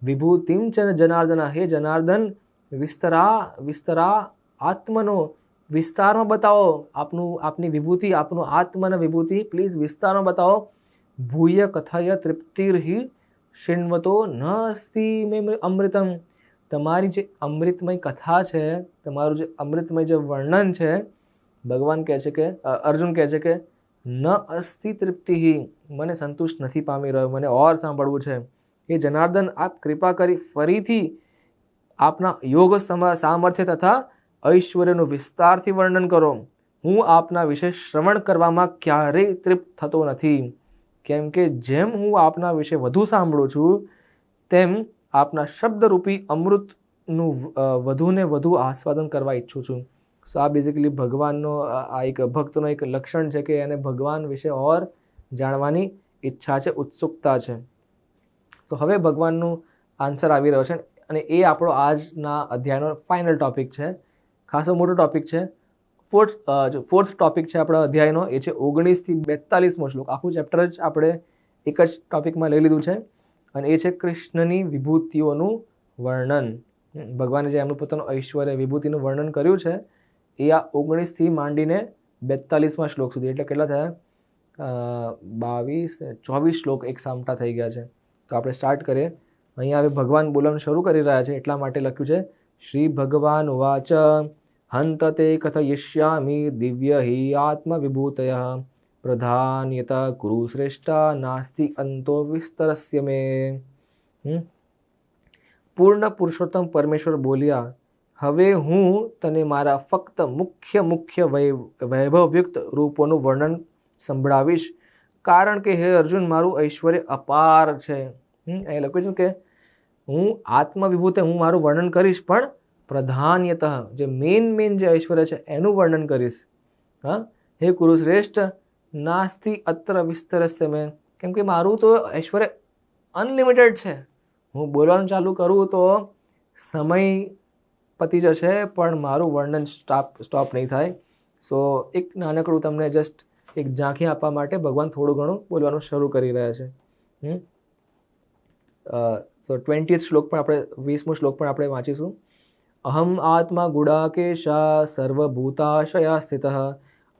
વિભૂતિમ ચ જનાર્દન. હે જનાર્દન, વિસ્તરા આત્મનો, વિસ્તારમાં બતાવો આપની વિભૂતિ, આપનું આત્મન વિભૂતિ પ્લીઝ વિસ્તારમાં બતાવો. ભૂય કથય તૃપ્તિર્હિ શૃણ્વતો ન અસ્તિ મે અમૃતમ. તમારી જે અમૃતમય કથા છે, તમારું જે અમૃતમય જે વર્ણન છે, ભગવાન કહે છે કે અર્જુન કહે છે કે ન અસ્તિ તૃપ્તિહિ, મને સંતુષ્ટ નથી પામી રહ્યો, મને ઓર સાંભળવું છે. એ જનાર્દન, આપ કૃપા કરી ફરીથી આપના યોગ સામર્થ્ય તથા ઐશ્વર્યનું વિસ્તારથી વર્ણન કરો. હું આપના વિશે શ્રવણ કરવામાં ક્યારેય તૃપ્ત થતો નથી, કેમ કે જેમ હું આપના વિશે વધુ સાંભળું છું તેમ આપના શબ્દરૂપી અમૃતનું વધુને વધુ આસ્વાદન કરવા ઈચ્છું છું. સો આ બેઝિકલી ભગવાનનો આ એક ભક્તનો એક લક્ષણ છે કે એને ભગવાન વિશે ઓર જાણવાની ઈચ્છા છે, ઉત્સુકતા છે. તો હવે ભગવાનનું આન્સર આવી રહ્યો છે અને એ આપણો આજના અધ્યાયનો ફાઇનલ ટોપિક છે. ખાસો મોટો ટોપિક છે. ફોર્થ ટોપિક છે આપણા અધ્યાયનો, એ છે 19 થી 42મો શ્લોક. આખું ચેપ્ટર જ આપણે એક જ ટોપિકમાં લઈ લીધું છે અને એ છે કૃષ્ણની વિભૂતિઓનું વર્ણન. ભગવાને જે એમનું પોતાનું ઐશ્વર્ય વિભૂતિનું વર્ણન કર્યું છે એ આ 19 થી માંડીને 42મા શ્લોક સુધી, એટલે કેટલા થયા, 24 શ્લોક એક સામટા થઈ ગયા છે. તો આપણે સ્ટાર્ટ કરીએ. અહીંયા હવે ભગવાન બોલવાનું શરૂ કરી રહ્યા છે, એટલા માટે લખ્યું છે શ્રી ભગવાન ઉવાચ હંતતે કથયિષ્યામિ દિવ્ય હિ આત્મવિભૂતય પ્રધાન્યત કુરુ શ્રેષ્ઠા નાસ્તિ અંતો વિસ્તરસ્ય મે. પૂર્ણ પુરુષોત્તમ પરમેશ્વર બોલ્યા, હવે હું તને મારા ફક્ત મુખ્ય વૈભવયુક્ત રૂપોનું વર્ણન સંભળાવીશ, કારણ કે હે અર્જુન મારું ઐશ્વર્ય અપાર છે. અહીં લખ્યું છે કે હું આત્મવિભૂત, હું મારું વર્ણન કરીશ, પણ પ્રધાન્યતઃ જે મેન જે ઐશ્વર્ય છે એનું વર્ણન કરીશ. હે કુરુશ્રેષ્ઠ, નાસ્તિ અત્ર વિસ્તરસ્ય મેં, કેમ કે મારું તો ઐશ્વર્ય અનલિમિટેડ છે. હું બોલવાનું ચાલુ કરું તો સમય પતી જશે પણ મારું વર્ણન સ્ટોપ નહીં થાય. સો એક નાનકડું તમને જસ્ટ એક ઝાંખી આપવા માટે ભગવાન થોડું ઘણું બોલવાનું શરૂ કરી રહ્યા છે. સો 20th શ્લોક પણ આપણે 20મો શ્લોક પણ આપણે વાંચીશું. અહમ આત્મા ગુડાકેશા સર્વભૂતાશયા સ્થિતઃ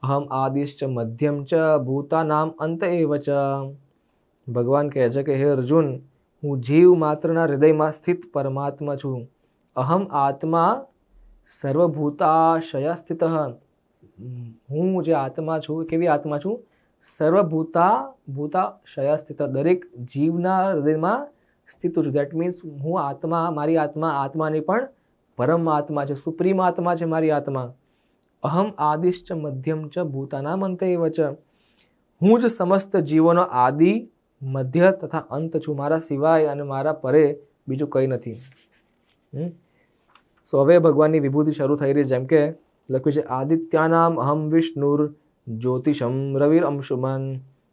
અહમ આદિશ્ચ મધ્યમ ચ ભૂતાનામ અંત એવ ચ. ભગવાન કહે છે કે હે અર્જુન, હું જીવ માત્રના હૃદયમાં સ્થિત પરમાત્મા છું. અહમ આત્મા સર્વભૂતાશયા સ્થિતઃ, હું જે આત્મા છું, કેવી આત્મા છું, ભૂતાશયા સ્થિત, દરેક જીવના હૃદયમાં સ્થિત છું. દેટ મીન્સ હું આત્મા, મારી આત્માની પણ પરમાત્મા છે, સુપ્રીમ આત્મા છે મારી આત્મા. અહમ આદિશ્ચ મધ્યમ ચ ભૂતાનામ અંત એવ ચ, હું જ સમસ્ત જીવોનો આદિ, મધ્ય તથા અંત છું. મારા સિવાય અને મારા પરે બીજું કંઈ નથી. સો હવે ભગવાનની વિભૂતિ શરૂ થઈ રહી, જેમ કે લખ્યું છે આદિત્યાનામ અહમ વિષ્ણુર જ્યોતિષમ રવિર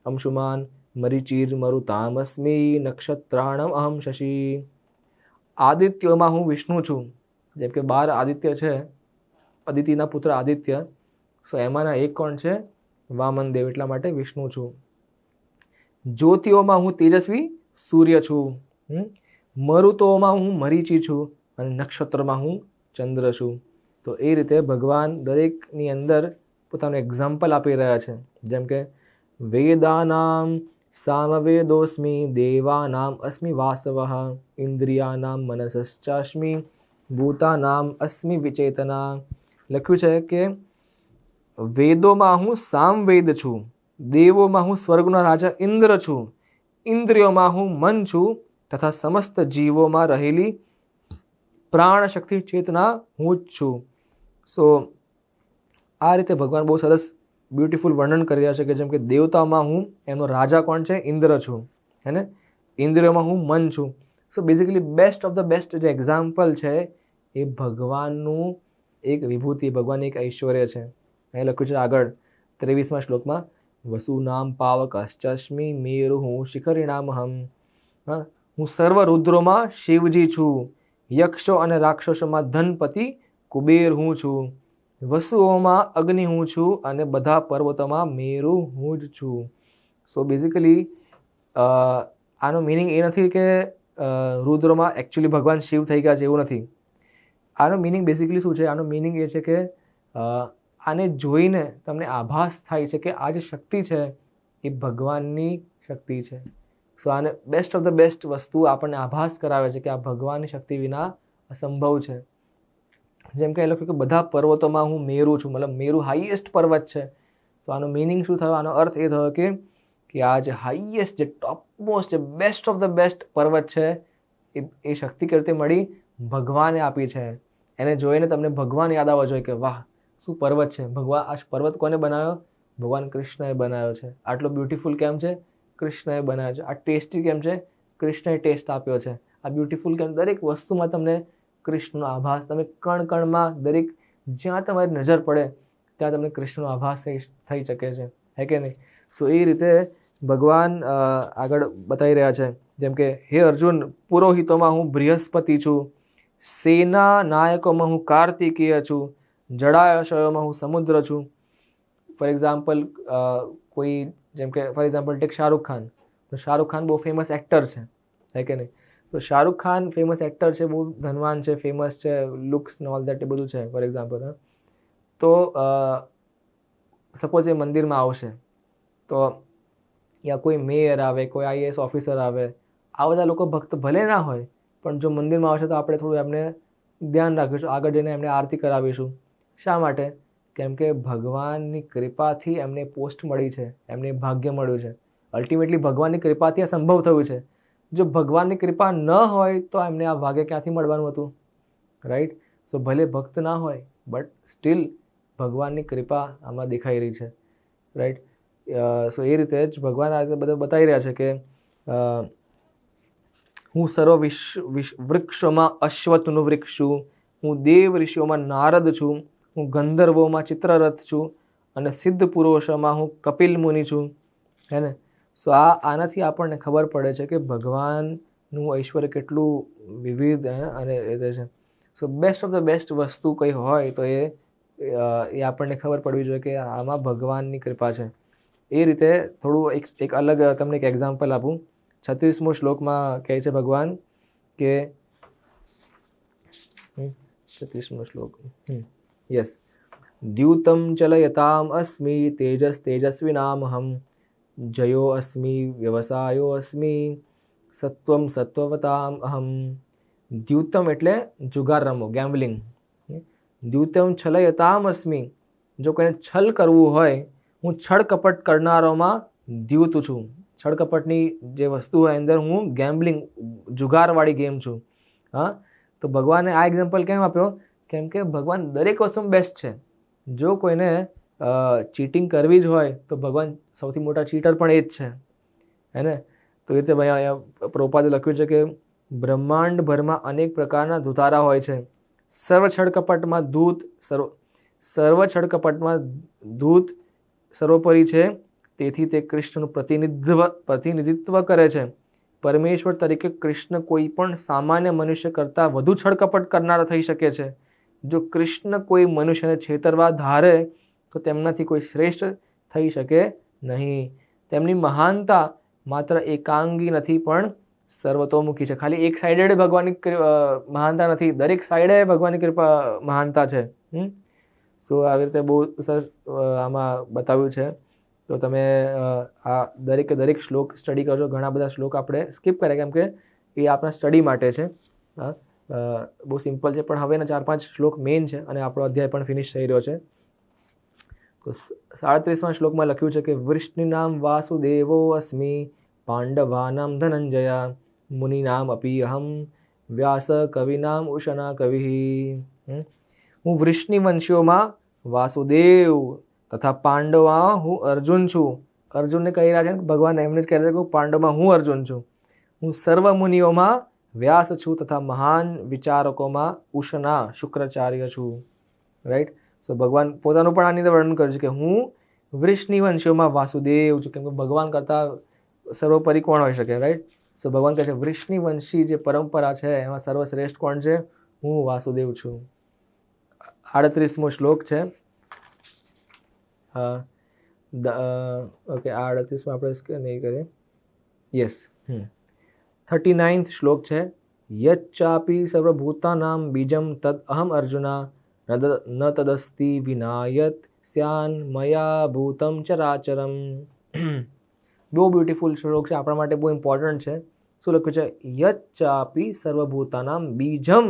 અંશુમાન મરીચિર મરુતામસ્મિ નક્ષત્રાણમ અહમ શશી. આદિત્યોમાં હું વિષ્ણુ છું. જેમ કે 12 આદિત્ય છે, અદિતિના પુત્ર આદિત્ય, સો એમાંના એક કોણ છે, વામનદેવ, એટલા માટે વિષ્ણુ છું. જ્યોતિઓમાં હું તેજસ્વી સૂર્ય છું. મરુતોમાં હું મરીચી છું અને નક્ષત્રમાં હું ચંદ્ર છું. તો એ રીતે ભગવાન દરેકની અંદર પોતાનું એક્ઝામ્પલ આપી રહ્યા છે. જેમ કે વેદાનામ સામવેદોસ્મિ દેવાનામ અસ્મિ વાસવઃ ઇન્દ્રિયાનામ મનસશ્ચાસ્મિ ભૂતાનામ અસ્મિ વિચેતના. લખ્યું છે કે વેદોમાં હું સામવેદ છું, દેવોમાં હું સ્વર્ગનો રાજા ઇન્દ્ર છું, ઇન્દ્રિયોમાં હું મન છું તથા સમસ્ત જીવોમાં રહેલી પ્રાણ શક્તિ ચેતના હું જ છું. સો આ રીતે ભગવાન બહુ સરસ બ્યુટીફુલ વર્ણન કરી રહ્યા છે કે જેમ કે દેવતામાં હું એમનો રાજા કોણ છે? ઇન્દ્ર છું, હે ને. ઇન્દ્રિયોમાં હું મન છું. So basically best of the best જે એક્ઝામ્પલ છે એ ભગવાનનું એક વિભૂતિ, ભગવાનની એક ઐશ્વર્ય છે. અહીં લખ્યું છે આગળ 23મા શ્લોકમાં, વસુનામ પાવકશ્ચસ્મિ મેરુ હું શિખરિણામહમ. હા, હું સર્વ રુદ્રોમાં શિવજી છું, યક્ષો અને રાક્ષસોમાં ધનપતિ કુબેર હું છું, વસુઓમાં અગ્નિ હું છું અને બધા પર્વતોમાં મેરુ હું જ છું. સો બેઝિકલી આનો મિનિંગ એ નથી કે રુદ્રોમાં એકચ્યુઅલી ભગવાન શિવ થઈ ગયા છે, એવું નથી. આનો મિનિંગ બેઝિકલી શું છે? આનો મિનિંગ એ છે કે આને જોઈને તમને આભાસ થાય છે કે આ જે શક્તિ છે એ ભગવાનની શક્તિ છે. સો આને બેસ્ટ ઓફ ધ બેસ્ટ વસ્તુ આપણને આભાસ કરાવે છે કે આ ભગવાનની શક્તિ વિના અસંભવ છે. જેમ કે એ લખ્યું કે બધા પર્વતોમાં હું મેરુ છું, મતલબ મેરુ હાઈએસ્ટ પર્વત છે. તો આનો મિનિંગ શું થયો? આનો અર્થ એ થયો કે આ જે હાઈએસ્ટ, જે ટોપમોસ્ટ, જે બેસ્ટ ઓફ ધ બેસ્ટ પર્વત છે એ શક્તિ કેવી રીતે મળી? ભગવાને આપી છે. એને જોઈને તમને ભગવાન યાદ આવવા જોઈએ કે વાહ શું પર્વત છે. ભગવાન, આ પર્વત કોને બનાવ્યો? ભગવાન કૃષ્ણએ બનાવ્યો છે. આટલો બ્યુટીફુલ કેમ છે? કૃષ્ણએ બનાવ્યો છે. આ ટેસ્ટી કેમ છે? કૃષ્ણએ ટેસ્ટ આપ્યો છે. આ બ્યુટીફુલ કેમ? દરેક વસ્તુમાં તમને કૃષ્ણનો આભાસ, તમે કણ કણમાં, દરેક જ્યાં તમારી નજર પડે ત્યાં તમને કૃષ્ણનો આભાસ થઈ શકે છે, હે કે નહીં? સો એ રીતે ભગવાન આગળ બતાવી રહ્યા છે. જેમ કે હે અર્જુન, પુરોહિતોમાં હું બૃહસ્પતિ છું, સેના નાયકોમાં હું કાર્તિકેય છું, જળાશયોમાં હું સમુદ્ર છું. ફોર એક્ઝામ્પલ કોઈ, જેમ કે for example take Shahrukh Khan. તો શાહરુખ ખાન બહુ ફેમસ એક્ટર છે, હે કે નહીં? તો શાહરુખ ખાન ફેમસ એક્ટર છે, બહુ ધનવાન છે, ફેમસ છે, લુક્સ ને ઓલ દેટ એ બધું છે ફોર એક્ઝામ્પલ. તો સપોઝ એ મંદિરમાં આવશે તો યા કોઈ મેયર આવે, કોઈ આઈએએસ ઓફિસર આવે, આ બધા લોકો ભક્ત ભલે ના હોય પણ જો મંદિરમાં આવશે તો આપણે થોડું એમને ધ્યાન રાખીશું, આગળ જઈને એમને આરતી કરાવીશું. શા માટે? કેમ કે ભગવાનની કૃપાથી એમને પોસ્ટ મળી છે, એમને ભાગ્ય મળ્યું છે. અલ્ટિમેટલી ભગવાનની કૃપાથી આ સંભવ થયું છે. જો ભગવાનની કૃપા ન હોય તો એમને આ ભાગ્ય ક્યાંથી મળવાનું હતું? રાઈટ. સો ભલે ભક્ત ના હોય બટ સ્ટીલ ભગવાનની કૃપા આમાં દેખાઈ રહી છે, રાઈટ. સો એ રીતે જ ભગવાન આ રીતે બધા બતાવી રહ્યા છે કે હું સર્વ વૃક્ષોમાં અશ્વત્થનું વૃક્ષ છું, હું દેવ ઋષિઓમાં નારદ છું, હું ગંધર્વોમાં ચિત્રરથ છું અને સિદ્ધ પુરુષોમાં હું કપિલ મુનિ છું, હે ને. સો આનાથી આપણને ખબર પડે છે કે ભગવાનનું ઐશ્વર્ય કેટલું વિવિધ અને એ છે. સો બેસ્ટ ઓફ ધ બેસ્ટ વસ્તુ કંઈ હોય તો એ આપણને ખબર પડવી જોઈએ કે આમાં ભગવાનની કૃપા છે. એ રીતે થોડું એક અલગ તમને એક એક્ઝામ્પલ આપું. 36મો શ્લોકમાં કહે છે ભગવાન કે 36મો શ્લોક, યસ, દ્યુતમ ચલયતામ અસ્મિ તેજસ તેજસ્વિનામહમ, જયો અસ્મિ વ્યવસાયો અસ્મિ, સત્વમ સત્વવતામ અહમ. દ્યુતમ એટલે જુગાર રમો, ગેમ્બલિંગ. દ્યુતમ છલયતામ અસ્મિ, જો કોઈને છલ કરવું હોય, હું છળ કપટ કરનારોમાં દ્યુત છું. છળ કપટની જે વસ્તુ હોય અંદર હું ગેમ્બલિંગ, જુગારવાળી ગેમ છું. હા, તો ભગવાને આ એક્ઝામ્પલ કેમ આપ્યો? કેમ કે ભગવાન દરેક વસ્તુમાં બેસ્ટ છે. જો કોઈને ચીટિંગ કરવી જ હોય તો ભગવાન સૌથી મોટા ચીટર પણ એ જ છે, હે ને. તો એ રીતે ભાઈ અહીંયા પ્રભુપાદે લખ્યું છે કે બ્રહ્માંડભરમાં અનેક પ્રકારના દૂતારા હોય છે. સર્વ છળકપટમાં ધૂત સર્વોપરી છે, તેથી તે કૃષ્ણનું પ્રતિનિધિત્વ કરે છે. પરમેશ્વર તરીકે કૃષ્ણ કોઈ પણ સામાન્ય મનુષ્ય કરતાં વધુ છળકપટ કરનારા થઈ શકે છે. જો કૃષ્ણ કોઈ મનુષ્યને છેતરવા ધારે તો તેમનાથી કોઈ શ્રેષ્ઠ થઈ શકે નહીં. તેમની મહાનતા માત્ર એકાંગી નથી પણ સર્વતોમુખી છે. ખાલી એક સાઈડેડ ભગવાનની મહાનતા નથી, દરેક સાઈડે ભગવાનની કૃપા મહાનતા છે. સો આવી રીતે બહુ સરસ આમાં બતાવ્યું છે. તો તમે આ દરેક શ્લોક સ્ટડી કરજો. ઘણા બધા શ્લોક આપણે સ્કીપ કર્યા કેમ કે એ આપણા સ્ટડી માટે છે. બહુ સિમ્પલ છે પણ હવેના 4-5 શ્લોક મેઇન છે અને આપણો અધ્યાય પણ ફિનિશ થઈ રહ્યો છે. તો 37મા શ્લોકમાં લખ્યું છે કે વૃષ્ણિનામ વાસુદેવો અસ્મિ પાંડવાનામ ધનંજયા મુનિનામ અપી અહમ વ્યાસ કવિનામ ઉશના કવિ. હું વૃષ્ણિ વંશીઓમાં વાસુદેવ તથા પાંડવોમાં હું અર્જુન છું. અર્જુનને કહી રહ્યા છે ને ભગવાન એમને જ કહે છે કે હું પાંડવમાં હું અર્જુન છું. હું સર્વ મુનિઓમાં વ્યાસ છું તથા મહાન વિચારકોમાં ઉશના શુક્રાચાર્ય છું. રાઈટ. સો ભગવાન પોતાનું પણ આની અંદર વર્ણન કર્યું છે કે હું વૃષ્ણિ વંશીઓમાં વાસુદેવ છું, કેમ કે ભગવાન કરતાં સર્વોપરી કોણ હોઈ શકે. રાઈટ. સો ભગવાન કહે છે વૃષ્ણિ વંશી જે પરંપરા છે એમાં સર્વશ્રેષ્ઠ કોણ છે? હું વાસુદેવ છું. 38મો શ્લોક છે. ઓકે, 38માં આપણે નહીં કરીએ. યસ. 39th શ્લોક છે. યચ્ચાપી સર્વભૂતાનામ બીજમ તદ અહમ અર્જુના ન તદસ્તિ વિનાયત સ્યાન મયા ભૂતમ ચરાચરમ. બહુ બ્યુટીફુલ શ્લોક છે, આપણા માટે બહુ ઇમ્પોર્ટન્ટ છે. શું લખ્યું છે? યચ્ચાપી સર્વભૂતાનામ બીજમ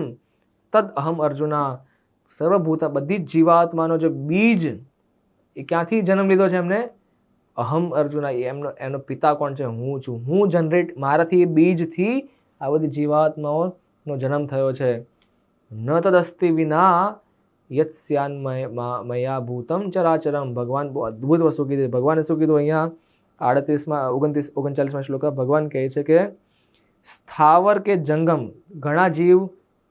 તદ અહમ અર્જુના. સર્વભૂતા બધી જ જીવાત્માનો જે બીજ એ ક્યાંથી જન્મ લીધો છે એમને? અહમ અર્જુના. એનો પિતા કોણ છે? હું છું. હું જનરેટ, મારાથી એ બીજથી આ બધી જીવાત્માઓનો જન્મ થયો છે. ન તદસ્તિ વિના યત્સ્યાન મયા ભૂતમ ચરાચરમ. ભગવાન બહુ અદ્ભુત વસ્તુ કીધી. ભગવાને શું કીધું અહીંયા 39મા શ્લોકમાં ભગવાન કહે છે કે સ્થાવર કે જંગમ, ઘણા જીવ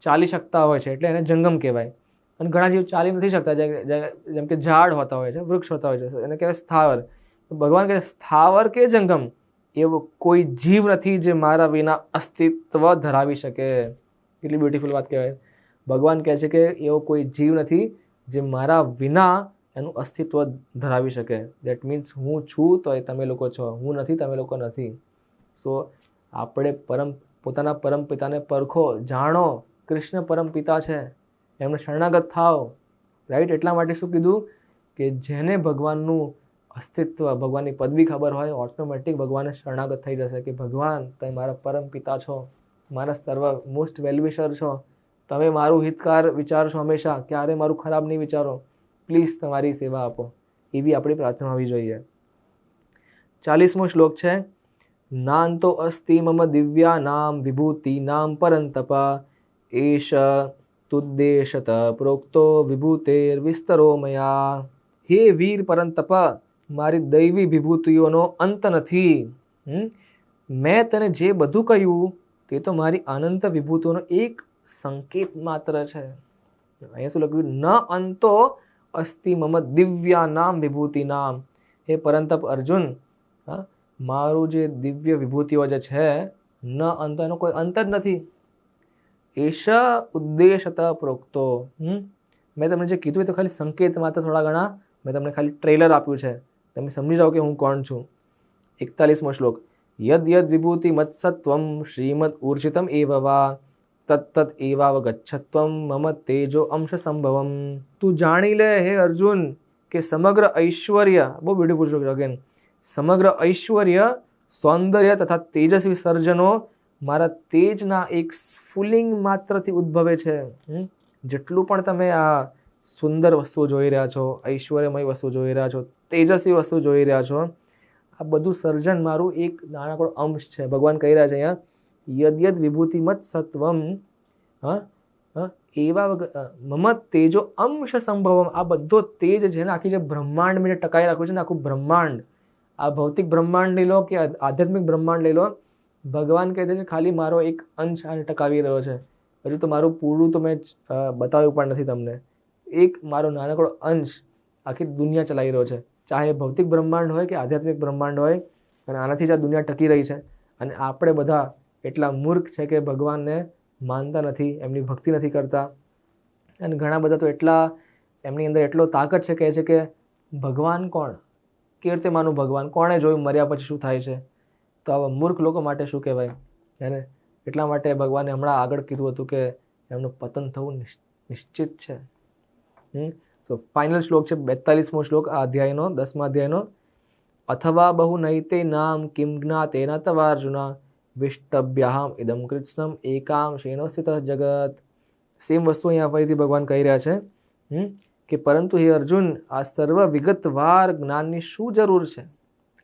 ચાલી શકતા હોય છે એટલે એને જંગમ કહેવાય, અને ઘણા જીવ ચાલી નથી શકતા, જેમ કે ઝાડ હોતા હોય છે, વૃક્ષ હોતા હોય છે, એને કહેવાય સ્થાવર. ભગવાન કહે સ્થાવર કે જંગમ એવો કોઈ જીવ નથી જે મારા વિના અસ્તિત્વ ધરાવી શકે. કેટલી બ્યુટીફુલ વાત કહેવાય. ભગવાન કહે છે કે એવો કોઈ જીવ નથી જે મારા વિના એનું અસ્તિત્વ ધરાવી શકે. દેટ મીન્સ હું છું તો એ તમે લોકો છો, હું નથી તમે લોકો નથી. સો આપણે પોતાના પરમ પિતાને પરખો, જાણો. કૃષ્ણ પરમ પિતા છે, એમને શરણાગત થાવ. રાઈટ. એટલા માટે શું કીધું કે જેને ભગવાનનું અસ્તિત્વ, ભગવાનની પદવી ખબર હોય, ઓટોમેટિક ભગવાનને શરણાગત થઈ જશે કે ભગવાન તમે મારા પરમ પિતા છો, મારા સર્વ મોસ્ટ વેલવિશર છો, તમે મારું હિતકાર વિચારશો હંમેશા, ક્યારે મારું ખરાબ નહીં વિચારો, પ્લીઝ તમારી સેવા આપો. એવી આપણી પ્રાર્થના હોવી જોઈએ. 40મો શ્લોક છે. નાંતો અસ્તિ મમ દિવ્યા નામ વિભૂતિ નામ પરંતપ એશ તુદ્દેશત પ્રોક્તો વિભૂતેર વિસ્તરો મયા. હે વીર પરંતપ, મારી દૈવી વિભૂતિઓનો અંત નથી. મેં તને જે બધું કહ્યું તે તો મારી અનંત વિભૂતિઓનો એક સંકેત માત્ર છે. અહીંયા શું લખ્યું? ન અંતો અસ્તિ મમ દિવ્યા નામ વિભૂતિ નામ. હે પરંતપ અર્જુન, મારું જે દિવ્ય વિભૂતિઓ જે છે, ન અંત, એનો કોઈ અંત જ નથી. એશ ઉદ્દેશત પ્રોક્તો. મેં તમને જે કીધું એ તો ખાલી સંકેત માત્ર, થોડા ઘણા મેં તમને ખાલી ટ્રેલર આપ્યું છે, તમે સમજી જાઓ કે હું કોણ છું. 41મો શ્લોક. યદ યદ વિભૂતિ મત્સત્વમ શ્રીમદ ઉર્જિતમ એવ વા તત્તત એવાવગચ્છત્વમ મમ તેજો અંશ સંભવમ. તું જાણી લે હે અર્જુન કે સમગ્ર ઐશ્વર્ય, બહુ બ્યુટીફુલ શ્લોક અગેન, સમગ્ર ઐશ્વર્ય, સૌંદર્ય તથા તેજસ્વી સર્જનો મારા તેજના એક સ્ફુલિંગ માત્રથી ઉદ્ભવે છે. જેટલું પણ તમે આ સુંદર વસ્તુઓ જોઈ રહ્યા છો, ઐશ્વર્યમય વસ્તુ જોઈ રહ્યા છો, તેજસ્વી વસ્તુ જોઈ રહ્યા છો, આ બધું સર્જન મારું એક નાનકડો અંશ છે. ભગવાન કહી રહ્યા છે અહીંયા યદ યદ વિભૂતિમત સત્વમ એવા મમ તેજો અંશ સંભવમ. આ બધો તેજ છે ને, આખી જે બ્રહ્માંડ મેં ટકાઈ રાખ્યું છે ને, આખું બ્રહ્માંડ, આ ભૌતિક બ્રહ્માંડ લઈ લો કે આધ્યાત્મિક બ્રહ્માંડ લઈ લો, ભગવાન કહે છે ખાલી મારો એક અંશ આને ટકાવી રહ્યો છે. હજુ તો મારું પૂરું તો મેં બતાવ્યું પણ નથી તમને. એક મારો નાનકડો અંશ આખી દુનિયા ચલાવી રહ્યો છે, ચાહે ભૌતિક બ્રહ્માંડ હોય કે આધ્યાત્મિક બ્રહ્માંડ હોય, અને આનાથી જ આ દુનિયા ટકી રહી છે. અને આપણે બધા એટલા મૂર્ખ છે કે ભગવાનને માનતા નથી, એમની ભક્તિ નથી કરતા. અને ઘણા બધા તો એટલા, એમની અંદર એટલો તાકાત છે, કહે છે કે ભગવાન કોણ, કેવી રીતે માનું ભગવાન, કોણે જોયું મર્યા પછી શું થાય છે. તો આવા મૂર્ખ લોકો માટે શું કહેવાય એને. એટલા માટે ભગવાને હમણાં આગળ કીધું હતું કે એમનું પતન થવું નિશ્ચિત છે. સો ફાઇનલ શ્લોક છે 42મો શ્લોક આ અધ્યાયનો, 10મા અધ્યાયનો. અથવા બહુ નૈતે નામ કિમ જ્ઞાતેન તવાર્જુના વિષ્ટભ્યાહમ ઇદમ કૃત્સ્નમ એકામ શેનો સ્થિત જગત. સેમ વસ્તુ અહીંયા ફરીથી ભગવાન કહી રહ્યા છે કે પરંતુ હે અર્જુન, આ સર્વ વિગતવાર જ્ઞાનની શું જરૂર છે?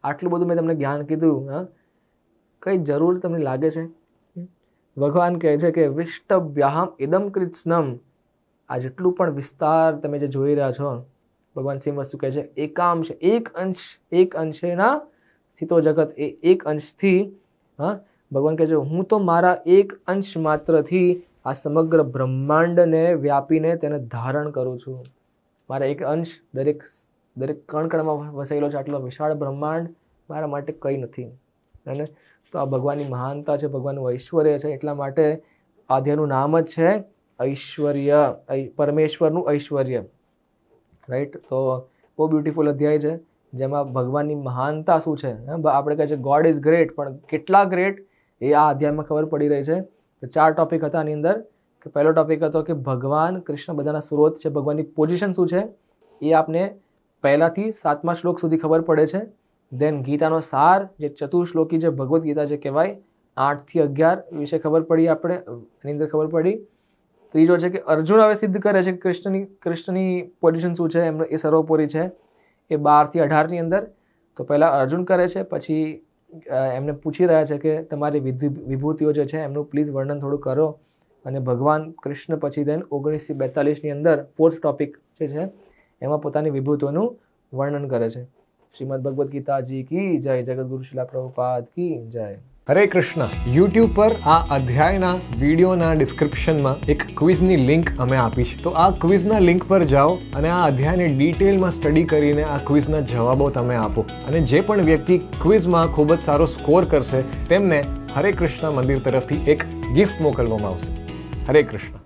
આટલું બધું મેં તમને જ્ઞાન કીધું, હા, કઈ જરૂર તમને લાગે છે? ભગવાન કહે છે કે વિષ્ટવ્યાહમ ઇદમ કૃત્સ્નમ, આ જેટલું પણ વિસ્તાર તમે જે જોઈ રહ્યા છો, ભગવાન સેમ વસ્તુ કહે છે, એકાંશ, એક અંશેના સ્થિતો જગત, એ એક અંશથી, હા, ભગવાન કહે છે હું તો મારા એક અંશ માત્રથી આ સમગ્ર બ્રહ્માંડને વ્યાપીને તેને ધારણ કરું છું. મારા એક અંશ દરેક કણ કણમાં વસેલો છે. આટલો વિશાળ બ્રહ્માંડ મારા માટે કંઈ નથી. અને તો આ ભગવાનની મહાનતા છે, ભગવાનનું ઐશ્વર્ય છે. એટલા માટે અધ્યાયનું નામ જ છે ઐશ્વર્ય, પરમેશ્વરનું ઐશ્વર્ય, રાઈટ. તો બહુ બ્યુટિફુલ અધ્યાય છે જેમાં ભગવાનની મહાનતા શું છે. આપણે કહે છે ગોડ ઇઝ ગ્રેટ, પણ કેટલા ગ્રેટ એ આ અધ્યાયમાં ખબર પડી રહી છે. તો 4 ટોપિક હતા આની અંદર. કે પહેલો ટોપિક હતો કે ભગવાન કૃષ્ણ બધાના સ્ત્રોત છે, ભગવાનની પોઝિશન શું છે એ આપને પહેલાથી 7મા શ્લોક સુધી ખબર પડે છે. દેન ગીતાનો સાર, જે ચતુશ્લોકી જે ભગવદ્ ગીતા જે કહેવાય, 8 થી 11 વિશે ખબર પડી, આપણે એની અંદર ખબર પડી. ત્રીજો છે કે અર્જુન હવે સિદ્ધ કરે છે કે કૃષ્ણની પોઝિશન શું છે, એમનો એ સર્વોપરી છે, એ 12 થી 18ની અંદર. તો પહેલાં અર્જુન કરે છે, પછી એમને પૂછી રહ્યા છે કે તમારી વિભૂતિઓ જે છે એમનું પ્લીઝ વર્ણન થોડું કરો. અને ભગવાન કૃષ્ણ પછી દેન 19 થી 42ની અંદર 4th ટોપિક જે છે એમાં પોતાની વિભૂતિઓનું વર્ણન કરે છે. શ્રીમદ ભગવદ્ ગીતાજી કી જય, જગતગુરુ શિલા પ્રભુપાદ કી જય. હરે કૃષ્ણ. યુટ્યુબ પર આ અધ્યાયના વિડીયોના ડિસ્ક્રિપ્શનમાં એક ક્વિઝની લિંક અમે આપી છે. તો આ ક્વિઝના લિંક પર જાઓ અને આ અધ્યાયને ડિટેલમાં સ્ટડી કરીને આ ક્વિઝના જવાબો તમે આપો. અને જે પણ વ્યક્તિ ક્વિઝમાં ખૂબ જ સારો સ્કોર કરશે તેમને હરે કૃષ્ણ મંદિર તરફથી એક ગિફ્ટ મોકલવામાં આવશે. હરે કૃષ્ણ.